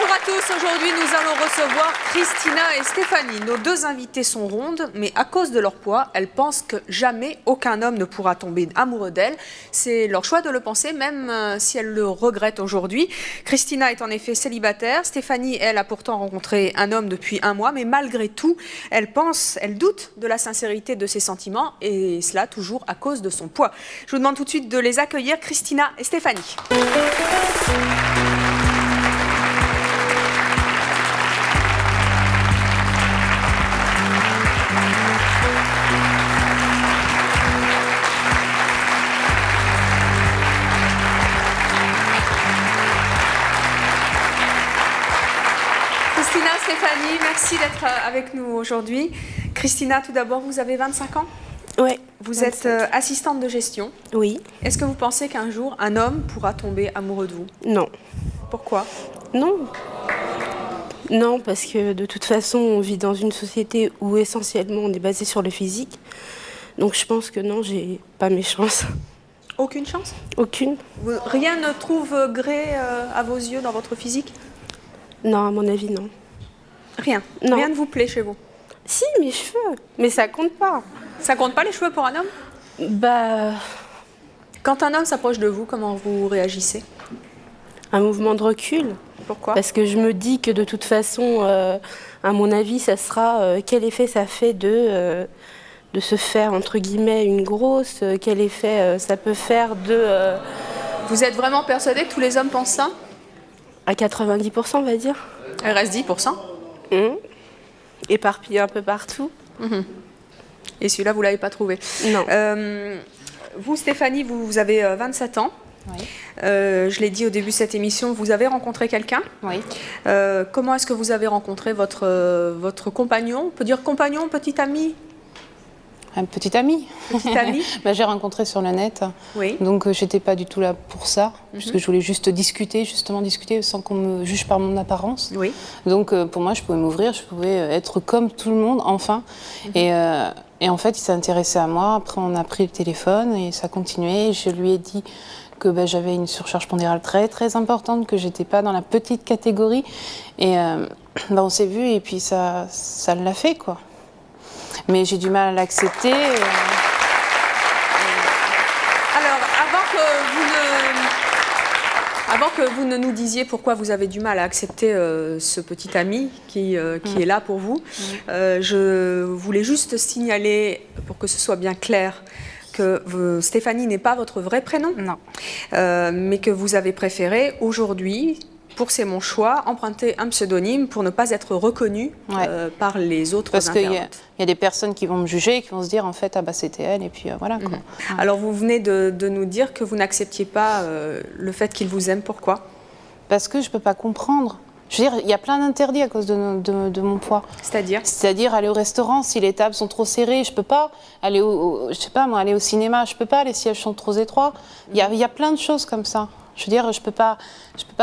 Bonjour à tous, aujourd'hui nous allons recevoir Christina et Stéphanie. Nos deux invitées sont rondes, mais à cause de leur poids, elles pensent que jamais aucun homme ne pourra tomber amoureux d'elles. C'est leur choix de le penser, même si elles le regrettent aujourd'hui. Christina est en effet célibataire, Stéphanie, elle, a pourtant rencontré un homme depuis 1 mois, mais malgré tout, elle doute de la sincérité de ses sentiments, et cela toujours à cause de son poids. Je vous demande tout de suite de les accueillir, Christina et Stéphanie. Christina, Stéphanie, merci d'être avec nous aujourd'hui. Christina, tout d'abord, vous avez 25 ans? Oui. Vous êtes assistante de gestion? Oui. Est-ce que vous pensez qu'un jour, un homme pourra tomber amoureux de vous? Non. Pourquoi? Non. Non, parce que de toute façon, on vit dans une société où essentiellement on est basé sur le physique. Donc je pense que non, j'ai pas mes chances. Aucune chance? Aucune. Rien ne trouve gré à vos yeux dans votre physique? Non, à mon avis, non. Rien? Non. Rien ne vous plaît chez vous? Si, mes cheveux. Mais ça compte pas. Ça compte pas les cheveux pour un homme? Bah... Quand un homme s'approche de vous, comment vous réagissez? Un mouvement de recul. Pourquoi? Parce que je me dis que de toute façon, à mon avis, ça sera quel effet ça fait de se faire, entre guillemets, une grosse, quel effet ça peut faire de... Vous êtes vraiment persuadée que tous les hommes pensent ça? À 90%, on va dire. Il reste 10%. Éparpillé un peu partout. Et celui-là, vous ne l'avez pas trouvé? Non. Vous, Stéphanie, vous avez 27 ans. Oui. Je l'ai dit au début de cette émission, vous avez rencontré quelqu'un? Oui. Comment est-ce que vous avez rencontré votre compagnon? On peut dire compagnon, petit ami? Un petit ami. Petit ami. Bah, j'ai rencontré sur le net. Oui. Donc j'étais pas du tout là pour ça, puisque je voulais juste discuter sans qu'on me juge par mon apparence. Oui. Donc pour moi, je pouvais m'ouvrir, je pouvais être comme tout le monde, enfin. Et en fait, il s'est intéressé à moi. Après, on a pris le téléphone et ça continuait. Je lui ai dit que j'avais une surcharge pondérale très très importante, que j'étais pas dans la petite catégorie. Et on s'est vu et puis ça l'a fait, quoi. Mais j'ai du mal à l'accepter. Alors, avant que vous ne nous disiez pourquoi vous avez du mal à accepter ce petit ami qui est là pour vous, je voulais juste signaler, pour que ce soit bien clair, que Stéphanie n'est pas votre vrai prénom. Non. Mais que vous avez préféré aujourd'hui, pour C'est mon choix, emprunter un pseudonyme pour ne pas être reconnu par les autres internautes. Parce qu'il y a des personnes qui vont me juger, qui vont se dire en fait, ah bah c'était elle, et puis voilà quoi. Alors vous venez de nous dire que vous n'acceptiez pas le fait qu'il vous aime, pourquoi? Parce que je peux pas comprendre. Je veux dire, il y a plein d'interdits à cause de mon poids. C'est-à-dire? C'est-à-dire aller au restaurant, si les tables sont trop serrées, je peux pas aller je sais pas moi, aller au cinéma, je peux pas, les sièges sont trop étroits. Il y a plein de choses comme ça. Je veux dire, je peux pas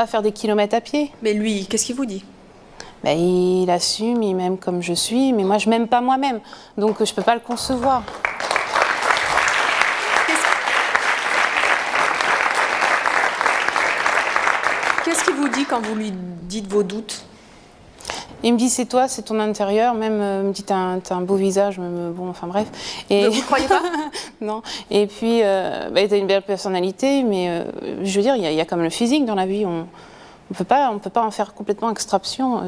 faire des kilomètres à pied. Mais lui, qu'est-ce qu'il vous dit? Ben, il assume, il m'aime comme je suis, mais moi je m'aime pas moi-même, donc je peux pas le concevoir. Qu'est-ce qu'il vous dit quand vous lui dites vos doutes? Il me dit c'est toi, c'est ton intérieur, même me dit t'as un beau visage, bon enfin bref. Et vous ne croyez pas? Non. Et puis t'as une belle personnalité, mais je veux dire il y a comme le physique dans la vie, on peut pas en faire complètement extraction.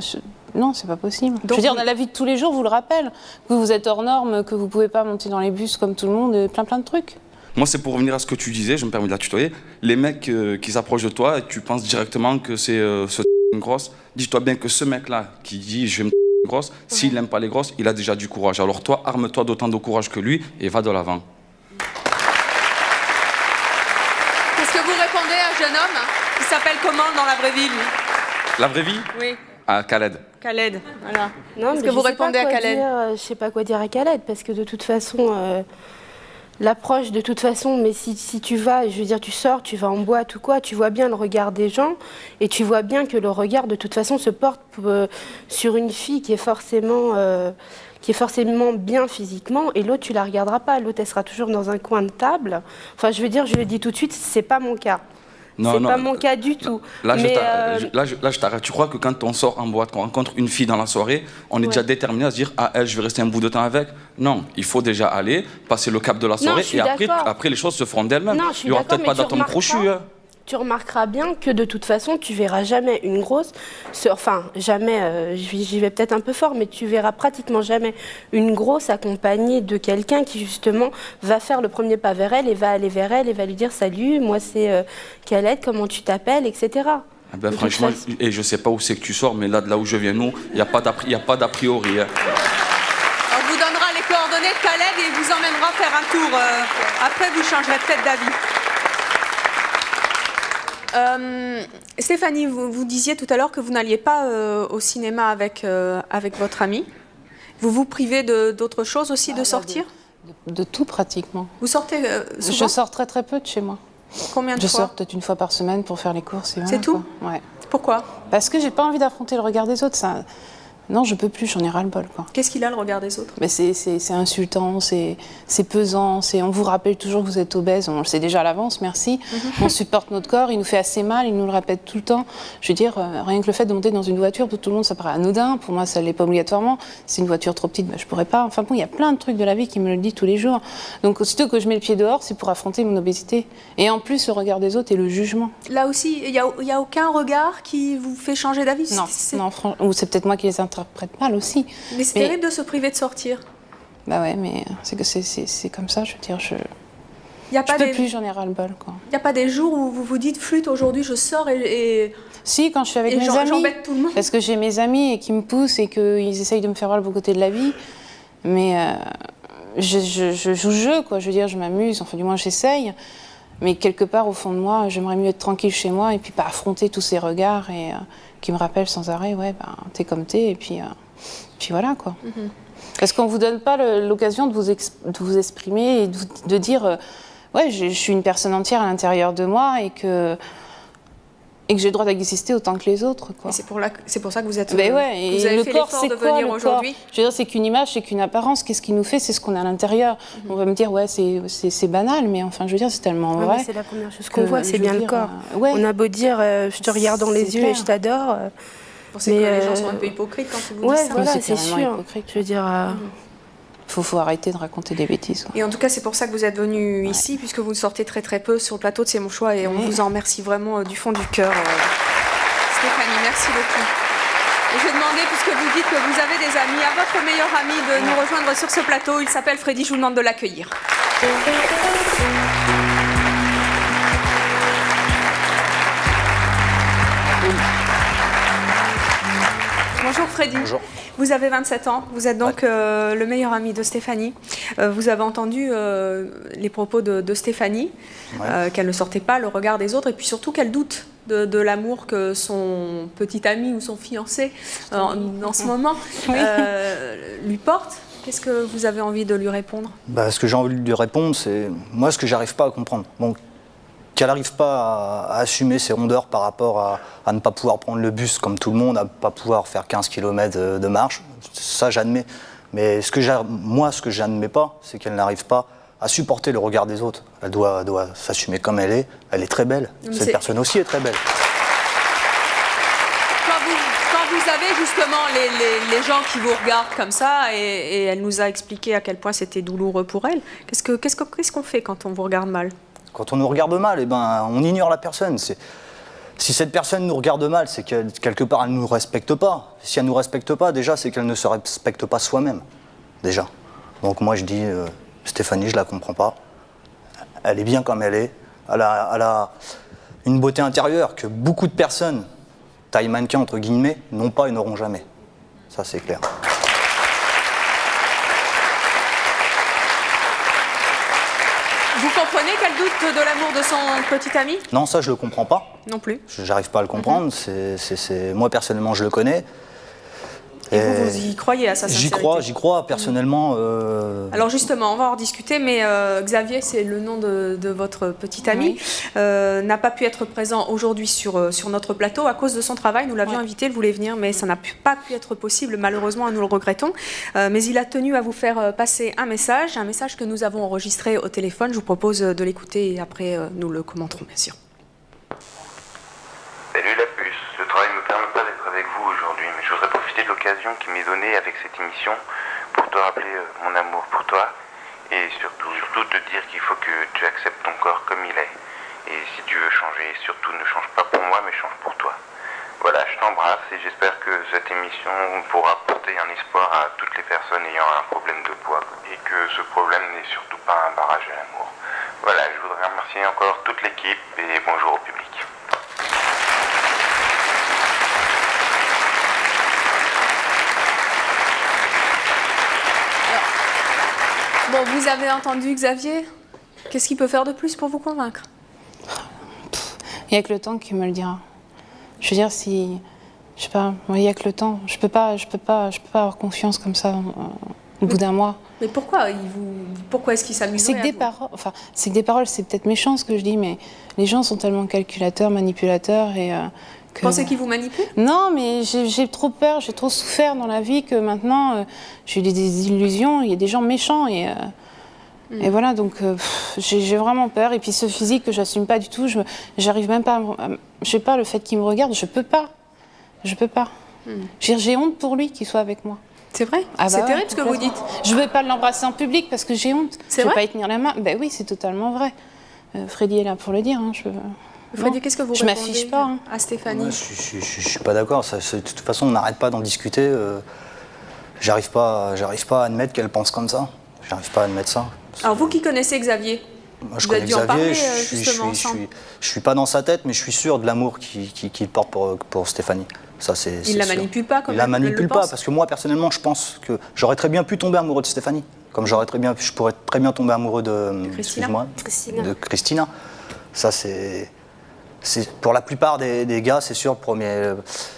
Non, c'est pas possible. Donc, je veux dire dans la vie de tous les jours, vous le rappelle, que vous êtes hors norme, que vous pouvez pas monter dans les bus comme tout le monde, et plein de trucs. Moi, c'est pour revenir à ce que tu disais, je me permets de la tutoyer. Les mecs qui s'approchent de toi et tu penses directement que c'est une grosse, dis-toi bien que ce mec-là qui dit je vais me une grosse, s'il n'aime pas les grosses, il a déjà du courage. Alors toi, arme-toi d'autant de courage que lui et va de l'avant. Qu'est-ce que vous répondez à un jeune homme qui s'appelle comment dans la vraie vie, lui? La vraie vie? Oui. À Khaled. Khaled, voilà. Non, Est-ce que vous répondez à Khaled? Je sais pas quoi dire à Khaled, parce que de toute façon... L'approche, de toute façon, mais si tu vas, je veux dire, tu sors, tu vas en boîte ou quoi, tu vois bien le regard des gens et tu vois bien que le regard, de toute façon, se porte sur une fille qui est forcément bien physiquement et l'autre, tu la regarderas pas. L'autre, elle sera toujours dans un coin de table. Enfin, je veux dire, je le dis tout de suite, c'est pas mon cas. C'est pas mon cas du tout. Là, je t'arrête. Tu crois que quand on sort en boîte, qu'on rencontre une fille dans la soirée, on est déjà déterminé à se dire, ah, elle, je vais rester un bout de temps avec? Non, il faut déjà aller, passer le cap de la soirée, et après, les choses se feront d'elles-mêmes. Il n'y aura peut-être pas d'atome crochu. Tu remarqueras bien que de toute façon, tu verras jamais une grosse, enfin jamais, j'y vais peut-être un peu fort, mais tu verras pratiquement jamais une grosse accompagnée de quelqu'un qui justement va faire le premier pas vers elle et va aller vers elle et va lui dire salut, moi c'est Khaled, comment tu t'appelles, etc. Ah ben, franchement, et je sais pas où c'est que tu sors, mais là, de là où je viens, nous, il n'y a pas d'a priori. Hein. On vous donnera les coordonnées de Khaled et il vous emmènera faire un tour. Après, vous changerez peut-être d'avis. Stéphanie, vous disiez tout à l'heure que vous n'alliez pas au cinéma avec votre ami. Vous vous privez d'autres choses aussi, de sortir? De tout pratiquement. Vous sortez souvent? Je sors très peu de chez moi. Combien de fois? Je sors peut-être une fois par semaine pour faire les courses. C'est tout? Ouais. Pourquoi? Parce que j'ai pas envie d'affronter le regard des autres. Ça... Non, je peux plus, j'en ai ras-le-bol. Qu'est-ce qu'il a, le regard des autres? Mais c'est insultant, c'est pesant, on vous rappelle toujours que vous êtes obèse, on le sait déjà à l'avance, merci. On supporte notre corps, il nous fait assez mal, il nous le répète tout le temps. Je veux dire, rien que le fait de monter dans une voiture, pour tout le monde ça paraît anodin, pour moi ça ne l'est pas obligatoirement. Si une voiture trop petite, ben, je pourrais pas. Enfin bon, il y a plein de trucs de la vie qui me le disent tous les jours. Donc aussitôt que je mets le pied dehors, c'est pour affronter mon obésité. Et en plus, le regard des autres et le jugement. Là aussi, il n'y a aucun regard qui vous fait changer d'avis? Non, ou c'est peut-être moi qui les interprète mal aussi. Mais c'est terrible de se priver de sortir. Bah ouais, mais c'est comme ça, je veux dire, je peux plus, j'en ai ras-le-bol. Il n'y a pas des jours où vous vous dites, flûte, aujourd'hui je sors et... Si, quand je suis avec mes amis, j'embête tout le monde. Parce que j'ai mes amis et qui me poussent et qu'ils essayent de me faire voir le beau côté de la vie. Mais je joue le jeu, quoi. Je veux dire, je m'amuse, enfin du moins j'essaye. Mais quelque part, au fond de moi, j'aimerais mieux être tranquille chez moi et puis pas affronter tous ces regards et qui me rappellent sans arrêt, ouais, ben, t'es comme t'es, et puis voilà, quoi. Parce qu'on vous donne pas l'occasion de vous exprimer et de dire, ouais, je suis une personne entière à l'intérieur de moi et que j'ai le droit d'exister autant que les autres, quoi. C'est pour ça que vous êtes... Ben ouais, et vous avez le fait corps, l'effort de quoi, venir aujourd'hui. Je veux dire, c'est qu'une image, c'est qu'une apparence. Qu'est-ce qui nous fait? C'est ce qu'on a à l'intérieur. On va me dire, ouais, c'est banal, mais enfin, je veux dire, c'est tellement vrai. C'est la première chose qu'on voit, c'est bien le corps. Ouais. On a beau dire, je te regarde dans les yeux et je t'adore. Vous pensez que les gens sont un peu hypocrites quand ils vous disent ça? Voilà, c'est sûr. Hypocrite. Je veux dire... Faut arrêter de raconter des bêtises, quoi. Et en tout cas, c'est pour ça que vous êtes venu ici, puisque vous sortez très peu sur le plateau de C'est mon choix, et on vous en remercie vraiment du fond du cœur. Stéphanie, merci beaucoup. Et je vais demander, puisque vous dites que vous avez des amis, à votre meilleur ami de nous rejoindre sur ce plateau. Il s'appelle Freddy, je vous demande de l'accueillir. Bonjour Freddy. Bonjour. Vous avez 27 ans, vous êtes donc le meilleur ami de Stéphanie. Vous avez entendu les propos de Stéphanie, qu'elle ne sortait pas le regard des autres et puis surtout qu'elle doute de l'amour que son petit ami ou son fiancé en ce moment lui porte. Qu'est-ce que vous avez envie de lui répondre? Ce que j'ai envie de lui répondre, c'est moi ce que j'arrive pas à comprendre. Bon, qu'elle n'arrive pas à assumer ses rondeurs par rapport à ne pas pouvoir prendre le bus comme tout le monde, à ne pas pouvoir faire 15 km de marche, ça j'admets. Mais ce que j'admets pas, c'est qu'elle n'arrive pas à supporter le regard des autres. Elle doit s'assumer comme elle est très belle. Cette personne aussi est très belle. Quand vous avez justement les gens qui vous regardent comme ça, et elle nous a expliqué à quel point c'était douloureux pour elle, qu'est-ce qu'on fait quand on vous regarde mal? Quand on nous regarde mal, on ignore la personne. Si cette personne nous regarde mal, c'est qu'elle, quelque part, elle ne nous respecte pas. Si elle ne nous respecte pas, déjà, c'est qu'elle ne se respecte pas soi-même. Déjà. Donc moi, je dis, Stéphanie, je la comprends pas. Elle est bien comme elle est. Elle a une beauté intérieure que beaucoup de personnes, taille mannequin, entre guillemets, n'ont pas et n'auront jamais. Ça, c'est clair. Vous comprenez qu'elle doute de l'amour de son petit ami? Non, ça, je le comprends pas. Non plus. J'arrive pas à le comprendre. Moi, personnellement, je le connais. Et vous y croyez à sa sincérité? J'y crois, personnellement. Alors justement, on va en rediscuter, mais Xavier, c'est le nom de votre petit ami, n'a pas pu être présent aujourd'hui sur notre plateau à cause de son travail. Nous l'avions invité, il voulait venir, mais ça n'a pas pu être possible, malheureusement, nous le regrettons. Mais il a tenu à vous faire passer un message que nous avons enregistré au téléphone. Je vous propose de l'écouter et après nous le commenterons, bien sûr. Salut la puce, le travail ne me permet pas d'être avec vous aujourd'hui, mais je voudrais profiter de l'occasion qui m'est donnée avec cette émission pour te rappeler mon amour pour toi et surtout te dire qu'il faut que tu acceptes ton corps comme il est. Et si tu veux changer, surtout ne change pas pour moi, mais change pour toi. Voilà, je t'embrasse et j'espère que cette émission pourra apporter un espoir à toutes les personnes ayant un problème de poids et que ce problème n'est surtout pas un barrage à l'amour. Voilà, je voudrais remercier encore toute l'équipe et bonjour au public. Bon, vous avez entendu Xavier. Qu'est-ce qu'il peut faire de plus pour vous convaincre? Il n'y a que le temps qui me le dira. Je veux dire, si... Je sais pas, il n'y a que le temps. Je peux pas avoir confiance comme ça au bout d'un mois. Mais pourquoi pourquoi est-ce qu'il s'amuserait? C'est que des paroles, c'est peut-être méchant ce que je dis, mais les gens sont tellement calculateurs, manipulateurs et... Vous pensez qu'il vous manipule? Non, mais j'ai trop peur, j'ai trop souffert dans la vie que maintenant, j'ai eu des illusions, il y a des gens méchants et voilà, donc j'ai vraiment peur. Et puis ce physique que j'assume pas du tout, j'arrive même pas je sais pas, le fait qu'il me regarde, je peux pas. J'ai honte pour lui qu'il soit avec moi. C'est vrai? Ah c'est bah terrible ce que vous dites. Je ne vais pas l'embrasser en public parce que j'ai honte. C'est je ne vrai? vais pas y tenir la main. Ben oui, c'est totalement vrai. Freddy est là pour le dire. Hein. Freddy, qu'est-ce que vous Je répondez m'affiche pas à Stéphanie? Ouais, je suis pas d'accord. De toute façon, on n'arrête pas d'en discuter. J'arrive pas à admettre qu'elle pense comme ça. J'arrive pas à admettre ça. Alors vous qui connaissez Xavier, moi, je vous avez connais dû en parler Xavier, justement ensemble. je suis pas dans sa tête, mais je suis sûr de l'amour qu'il porte pour Stéphanie. Ça, il la manipule pas comme il la elle manipule le pas, pense. parce que moi, personnellement, je pense que j'aurais très bien pu tomber amoureux de Stéphanie. Comme je pourrais très bien tomber amoureux de Christina. Ça, c'est pour la plupart des gars, c'est sûr.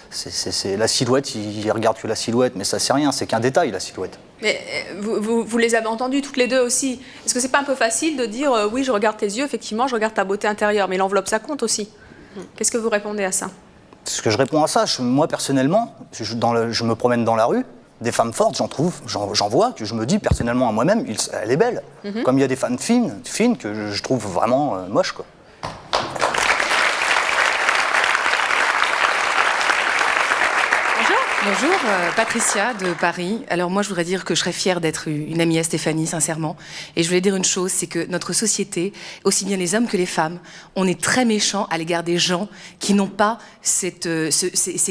C'est la silhouette, ils regardent que la silhouette, mais ça, c'est rien, c'est qu'un détail, la silhouette. Mais vous les avez entendues toutes les deux aussi. Est-ce que c'est pas un peu facile de dire oui, je regarde tes yeux, effectivement, je regarde ta beauté intérieure, mais l'enveloppe, ça compte aussi. Qu'est-ce que vous répondez à ça? Ce que je réponds à ça, moi personnellement, je me promène dans la rue, des femmes fortes, j'en vois, que je me dis personnellement à moi-même, elle est belle. Comme il y a des femmes fines que je trouve vraiment moches, quoi. Bonjour, Patricia de Paris. Alors moi je voudrais dire que je serais fière d'être une amie à Stéphanie, sincèrement. Et je voulais dire une chose, c'est que notre société, aussi bien les hommes que les femmes, on est très méchants à l'égard des gens qui n'ont pas ces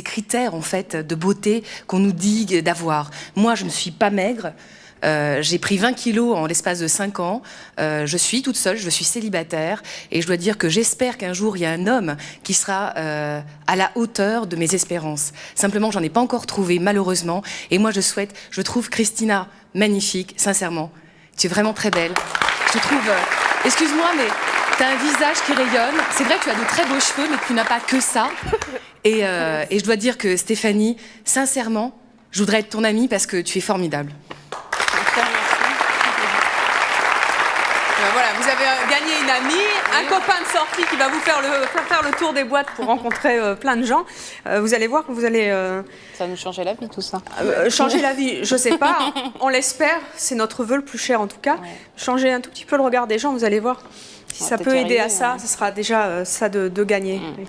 critères en fait de beauté qu'on nous dit d'avoir. Moi je ne suis pas maigre. J'ai pris 20 kilos en l'espace de 5 ans. Je suis toute seule, je suis célibataire. Et je dois dire que j'espère qu'un jour, il y a un homme qui sera à la hauteur de mes espérances. Simplement, j'en ai pas encore trouvé, malheureusement. Et moi, je trouve Christina magnifique, sincèrement. Tu es vraiment très belle. Je trouve... excuse-moi, mais tu as un visage qui rayonne. C'est vrai que tu as de très beaux cheveux, mais tu n'as pas que ça. Et je dois dire que Stéphanie, sincèrement, je voudrais être ton amie parce que tu es formidable. Voilà, vous avez gagné une amie, un copain de sortie qui va vous faire le tour des boîtes pour rencontrer plein de gens. Vous allez voir que vous allez... Ça va nous changer la vie, tout ça. Changer la vie, je sais pas, on l'espère, c'est notre vœu le plus cher en tout cas. Ouais. Changer un tout petit peu le regard des gens, vous allez voir. Si ça peut aider à ça, ce sera déjà ça de gagner. Oui.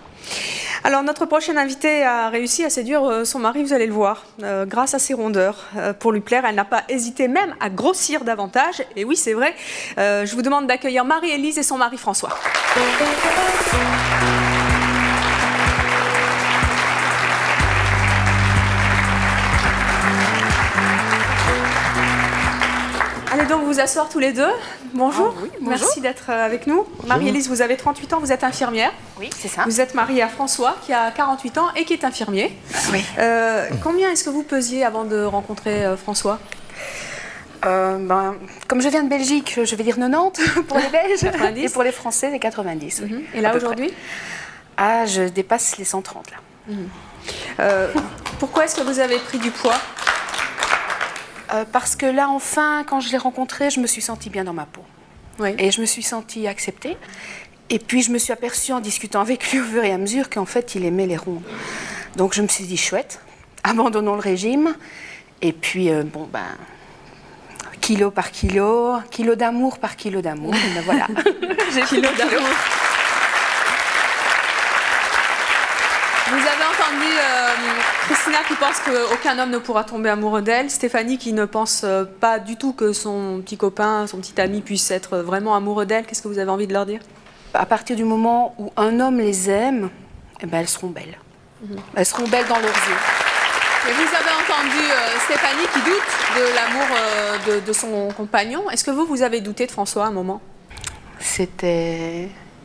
Alors, notre prochaine invitée a réussi à séduire son mari, vous allez le voir, grâce à ses rondeurs. Pour lui plaire, elle n'a pas hésité même à grossir davantage. Et oui, c'est vrai. Je vous demande d'accueillir Marie-Élise et son mari François. Allez donc vous asseoir tous les deux. Bonjour. Oui, bonjour. Merci d'être avec nous. Marie-Élise, vous avez 38 ans, vous êtes infirmière. Oui, c'est ça. Vous êtes mariée à François, qui a 48 ans et qui est infirmier. Oui. Combien est-ce que vous pesiez avant de rencontrer François? Comme je viens de Belgique, je vais dire 90 pour les Belges. 90. Et pour les Français, c'est 90. Oui, et là, aujourd'hui? Je dépasse les 130, là. Pourquoi est-ce que vous avez pris du poids? Parce que là, enfin, quand je l'ai rencontré, je me suis sentie bien dans ma peau. Oui. Et je me suis sentie acceptée. Et puis, je me suis aperçue en discutant avec lui au fur et à mesure qu'en fait, il aimait les rondes. Donc, je me suis dit, chouette, abandonnons le régime. Et puis, kilo par kilo, kilo d'amour par kilo d'amour. Ben voilà, j'ai kilo d'amour. Christina qui pense qu'aucun homme ne pourra tomber amoureux d'elle, Stéphanie qui ne pense pas du tout que son petit copain, son petit ami puisse être vraiment amoureux d'elle. Qu'est-ce que vous avez envie de leur dire? À partir du moment où un homme les aime, eh ben, elles seront belles. Elles seront belles dans leurs yeux. Et vous avez entendu Stéphanie qui doute de l'amour de son compagnon. Est-ce que vous avez douté de François à un moment?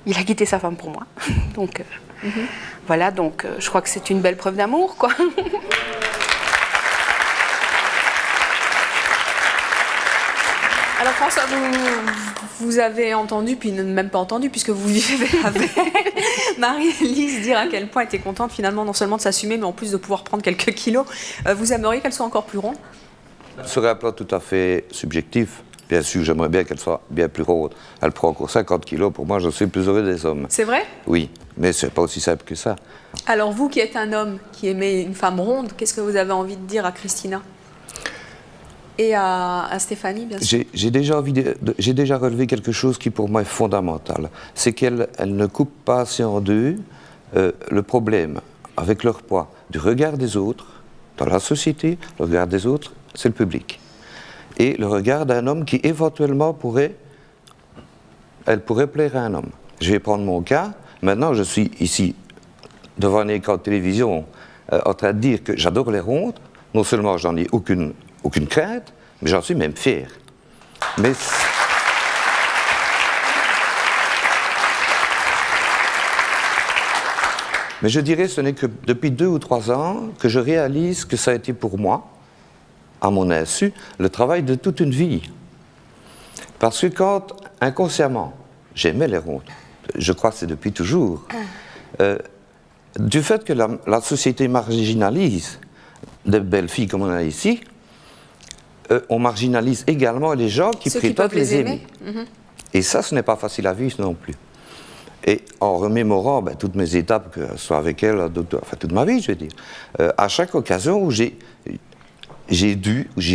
Il a quitté sa femme pour moi. Donc, voilà, donc je crois que c'est une belle preuve d'amour, quoi. Alors François, vous avez entendu, puis même pas entendu, puisque vous vivez avec Marie-Élise dire à quel point elle était contente finalement non seulement de s'assumer, mais en plus de pouvoir prendre quelques kilos. Vous aimeriez qu'elle soit encore plus ronde? Sur un plan tout à fait subjectif, bien sûr, j'aimerais bien qu'elle soit bien plus ronde. Elle prend encore 50 kilos, pour moi, je suis le plus heureux des hommes. C'est vrai? Oui, mais c'est pas aussi simple que ça. Alors vous qui êtes un homme qui aimait une femme ronde, qu'est-ce que vous avez envie de dire à Christina? Et à Stéphanie, bien sûr. J'ai déjà relevé quelque chose qui pour moi est fondamental. C'est qu'elle ne coupe pas assez en deux le problème avec leur poids du regard des autres, dans la société, le regard des autres, c'est le public. Et le regard d'un homme qui éventuellement pourrait plaire à un homme. Je vais prendre mon cas. Maintenant, je suis ici devant un écran de télévision en train de dire que j'adore les rondes. Non seulement j'en ai aucune crainte, mais j'en suis même fier. Mais je dirais, ce n'est que depuis 2 ou 3 ans que je réalise que ça a été pour moi, à mon insu, le travail de toute une vie. Parce que quand, inconsciemment, j'aimais les rondes, je crois que c'est depuis toujours, du fait que la société marginalise des belles filles comme on a ici, on marginalise également les gens qui prétendent les aimer. Et ça, ce n'est pas facile à vivre non plus. Et en remémorant toutes mes étapes, que ce soit avec elle, enfin toute ma vie, je veux dire, à chaque occasion où j'ai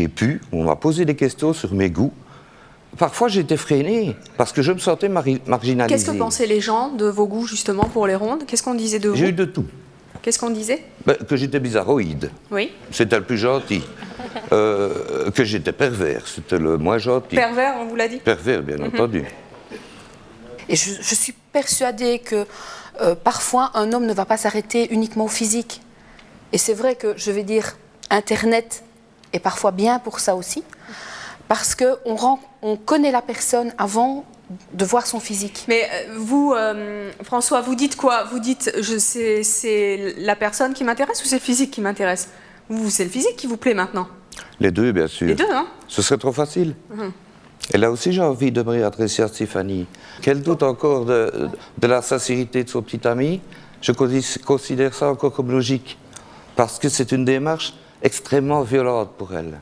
pu, on m'a posé des questions sur mes goûts, parfois j'étais freiné, parce que je me sentais marginalisé. Qu'est-ce que pensaient les gens de vos goûts, justement, pour les rondes? Qu'est-ce qu'on disait de vous? J'ai eu de tout. Qu'est-ce qu'on disait? Que j'étais bizarroïde. Oui. C'était le plus gentil. Que j'étais pervers. C'était le moins gentil. Pervers, on vous l'a dit? Pervers, bien entendu. Et je suis persuadée que parfois un homme ne va pas s'arrêter uniquement au physique. Et c'est vrai que, je vais dire, Internet est parfois bien pour ça aussi, parce qu'on connaît la personne avant de voir son physique. Mais vous, François, vous dites quoi? Vous dites, c'est la personne qui m'intéresse ou c'est le physique qui m'intéresse? Vous, c'est le physique qui vous plaît maintenant? Les deux, bien sûr. Les deux, hein? Ce serait trop facile. Et là aussi, j'ai envie de me réadresser à Stéphanie. Qu'elle doute encore de la sincérité de son petit ami, je considère ça encore comme logique. Parce que c'est une démarche extrêmement violente pour elle.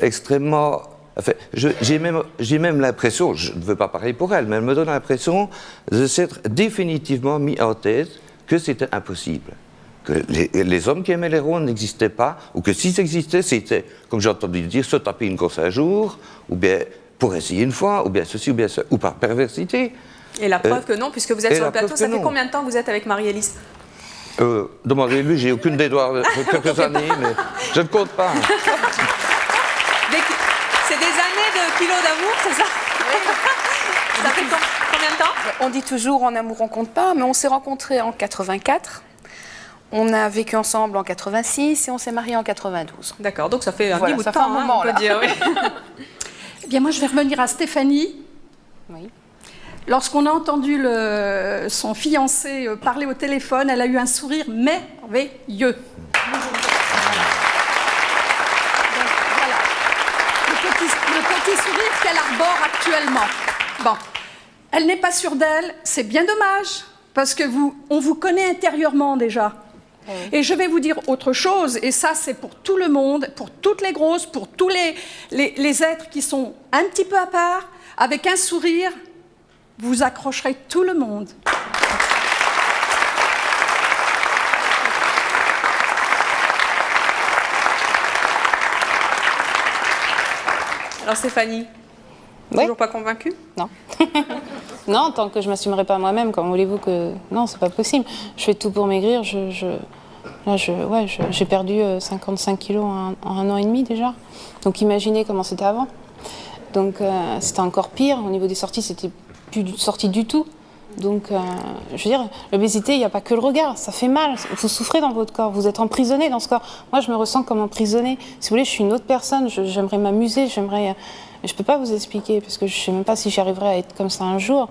Extrêmement... Enfin, j'ai même l'impression, je ne veux pas parler pour elle, mais elle me donne l'impression de s'être définitivement mis en tête que c'était impossible. Que les hommes qui aimaient les rondes n'existaient pas, ou que s'ils existaient, c'était, comme j'ai entendu dire, se taper une course un jour, ou bien pour essayer une fois, ou bien ceci, ou bien ça, ou par perversité. Et la preuve que non, puisque vous êtes sur le plateau, ça fait combien de temps que vous êtes avec Marie-Élise? Demandez-lui, j'ai aucune des doigts, quelques années, mais je ne compte pas. C'est des années de kilos d'amour, c'est ça? Ça fait combien de temps? On dit toujours en amour on compte pas, mais on s'est rencontrés en 84. On a vécu ensemble en 86 et on s'est mariés en 92. D'accord, donc ça fait un voilà, bout de temps, moment, on peut dire, oui. Eh bien, moi, je vais revenir à Stéphanie. Oui. Lorsqu'on a entendu son fiancé parler au téléphone, elle a eu un sourire merveilleux. Donc, voilà. Le petit sourire qu'elle arbore actuellement. Bon, elle n'est pas sûre d'elle, c'est bien dommage, parce que on vous connaît intérieurement déjà. Et je vais vous dire autre chose, et ça c'est pour tout le monde, pour toutes les grosses, pour tous les êtres qui sont un petit peu à part, avec un sourire, vous accrocherez tout le monde. Alors Stéphanie, toujours pas convaincue? Non. Non, tant que je ne m'assumerai pas moi-même, comment voulez-vous que... Non, c'est pas possible. Je fais tout pour maigrir, Là, j'ai perdu 55 kilos en 1 an et demi déjà. Donc imaginez comment c'était avant. Donc c'était encore pire. Au niveau des sorties, c'était plus de sorties du tout. Donc, je veux dire, l'obésité, il n'y a pas que le regard, ça fait mal, vous souffrez dans votre corps, vous êtes emprisonné dans ce corps. Moi, je me ressens comme emprisonnée. Si vous voulez, je suis une autre personne, j'aimerais m'amuser, je ne peux pas vous expliquer, parce que je ne sais même pas si j'arriverai à être comme ça un jour.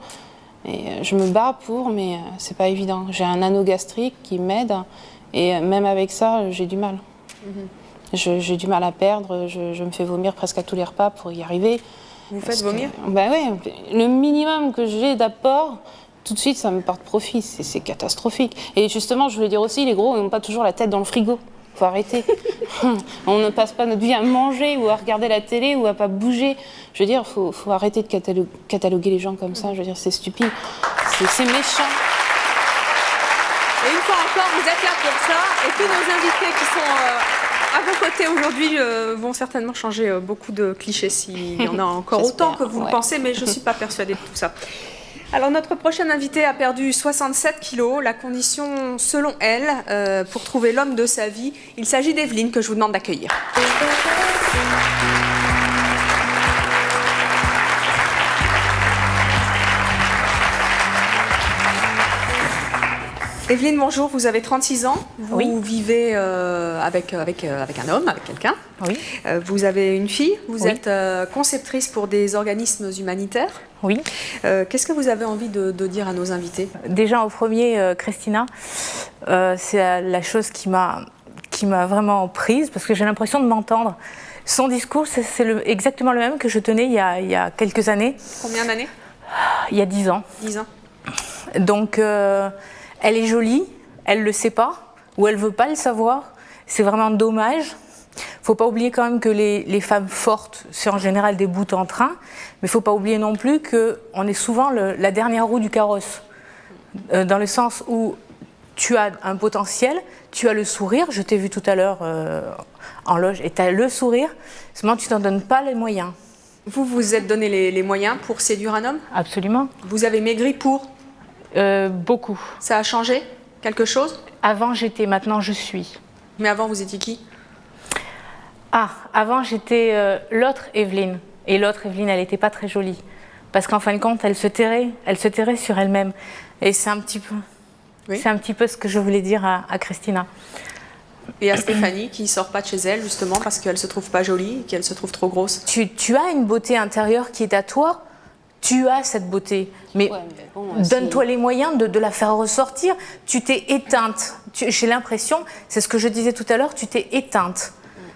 Et je me bats pour, mais c'est pas évident. J'ai un anneau gastrique qui m'aide, et même avec ça, j'ai du mal. J'ai du mal à perdre, je me fais vomir presque à tous les repas pour y arriver. Vous faites vomir? Ben oui, le minimum que j'ai d'apport, tout de suite, ça me porte profit. C'est catastrophique. Et justement, je voulais dire aussi, les gros, ils n'ont pas toujours la tête dans le frigo. Il faut arrêter. On ne passe pas notre vie à manger ou à regarder la télé ou à pas bouger. Je veux dire, il faut arrêter de cataloguer les gens comme ça. Je veux dire, c'est stupide. C'est méchant. Et une fois encore, vous êtes là pour ça. Et tous nos invités qui sont à vos côtés aujourd'hui vont certainement changer beaucoup de clichés s'il y en a encore autant que vous le pensez, mais je ne suis pas persuadée de tout ça. Alors notre prochaine invitée a perdu 67 kilos, la condition selon elle pour trouver l'homme de sa vie. Il s'agit d'Evelyne que je vous demande d'accueillir. Evelyne, bonjour, vous avez 36 ans, vous vivez avec un homme, avec quelqu'un. Oui. Vous avez une fille, vous êtes conceptrice pour des organismes humanitaires. Oui. Qu'est-ce que vous avez envie de dire à nos invités? Déjà, au premier, Christina, c'est la chose qui m'a vraiment prise, parce que j'ai l'impression de m'entendre. Son discours, c'est exactement le même que je tenais il y a quelques années. Combien d'années? Il y a 10 ans. 10 ans. Donc, elle est jolie, elle ne le sait pas, ou elle ne veut pas le savoir. C'est vraiment dommage. Il ne faut pas oublier quand même que les femmes fortes, c'est en général des bouts en train, mais il ne faut pas oublier non plus qu'on est souvent la dernière roue du carrosse. Dans le sens où tu as un potentiel, tu as le sourire, je t'ai vu tout à l'heure en loge, et tu as le sourire, seulement tu t'en donnes pas les moyens. Vous vous êtes donné les moyens pour séduire un homme? Absolument. Vous avez maigri pour? Beaucoup. Ça a changé quelque chose? Avant j'étais, maintenant je suis. Mais avant vous étiez qui? Ah, avant j'étais l'autre Evelyne. Et l'autre Evelyne, elle n'était pas très jolie. Parce qu'en fin de compte, elle se terrait sur elle-même. Et c'est un petit peu, c'est un petit peu ce que je voulais dire à Christina. Et à Stéphanie, qui ne sort pas de chez elle, justement, parce qu'elle ne se trouve pas jolie, qu'elle se trouve trop grosse. Tu as une beauté intérieure qui est à toi. Tu as cette beauté, mais bon, donne-toi les moyens de la faire ressortir. Tu t'es éteinte. J'ai l'impression, c'est ce que je disais tout à l'heure, tu t'es éteinte.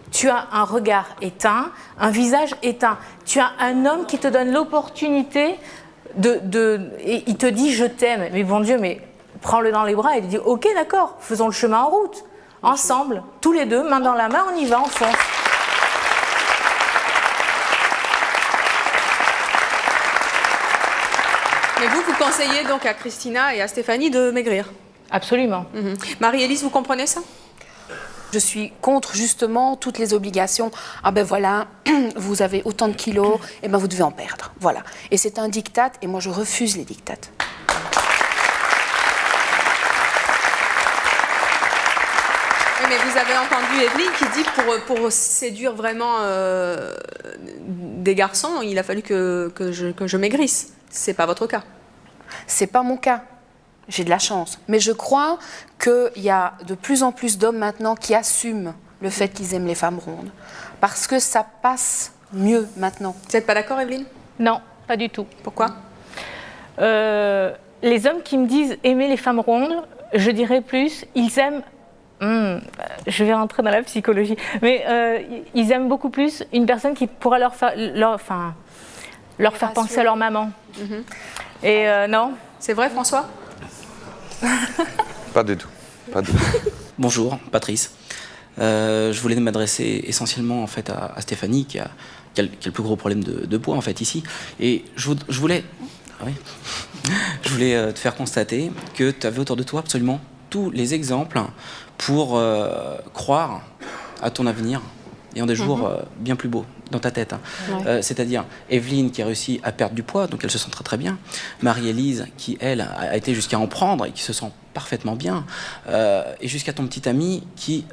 Tu as un regard éteint, un visage éteint. Tu as un homme qui te donne l'opportunité et il te dit « je t'aime ». Mais bon Dieu, mais prends-le dans les bras et il dit « ok, d'accord, faisons le chemin en route, ensemble, tous les deux, main dans la main, on y va, on fonce ». Mais vous conseillez donc à Christina et à Stéphanie de maigrir? Absolument. Marie-Élise, vous comprenez ça? Je suis contre justement toutes les obligations. Ah ben voilà, vous avez autant de kilos, et ben vous devez en perdre. Voilà. Et c'est un diktat, et moi je refuse les diktats. Oui, mais vous avez entendu Evelyne qui dit pour séduire vraiment des garçons, il a fallu que je maigrisse. C'est pas votre cas? C'est pas mon cas. J'ai de la chance. Mais je crois qu'il y a de plus en plus d'hommes maintenant qui assument le fait qu'ils aiment les femmes rondes. Parce que ça passe mieux maintenant. Vous n'êtes pas d'accord, Evelyne? Non, pas du tout. Pourquoi? Les hommes qui me disent aimer les femmes rondes, je dirais plus, ils aiment... je vais rentrer dans la psychologie. Mais ils aiment beaucoup plus une personne qui pourra leur faire penser à leur maman. Et non. C'est vrai, François? Pas du tout. Pas du tout. Bonjour, Patrice. Je voulais m'adresser essentiellement en fait à Stéphanie qui a le plus gros problème de poids en fait ici. Et je voulais te faire constater que tu avais autour de toi absolument tous les exemples pour croire à ton avenir ayant des jours bien plus beaux dans ta tête. Hein. C'est-à-dire Evelyne qui a réussi à perdre du poids, donc elle se sent très très bien. Marie-Élise qui, elle, a été jusqu'à en prendre et qui se sent parfaitement bien. Et jusqu'à ton petit ami qui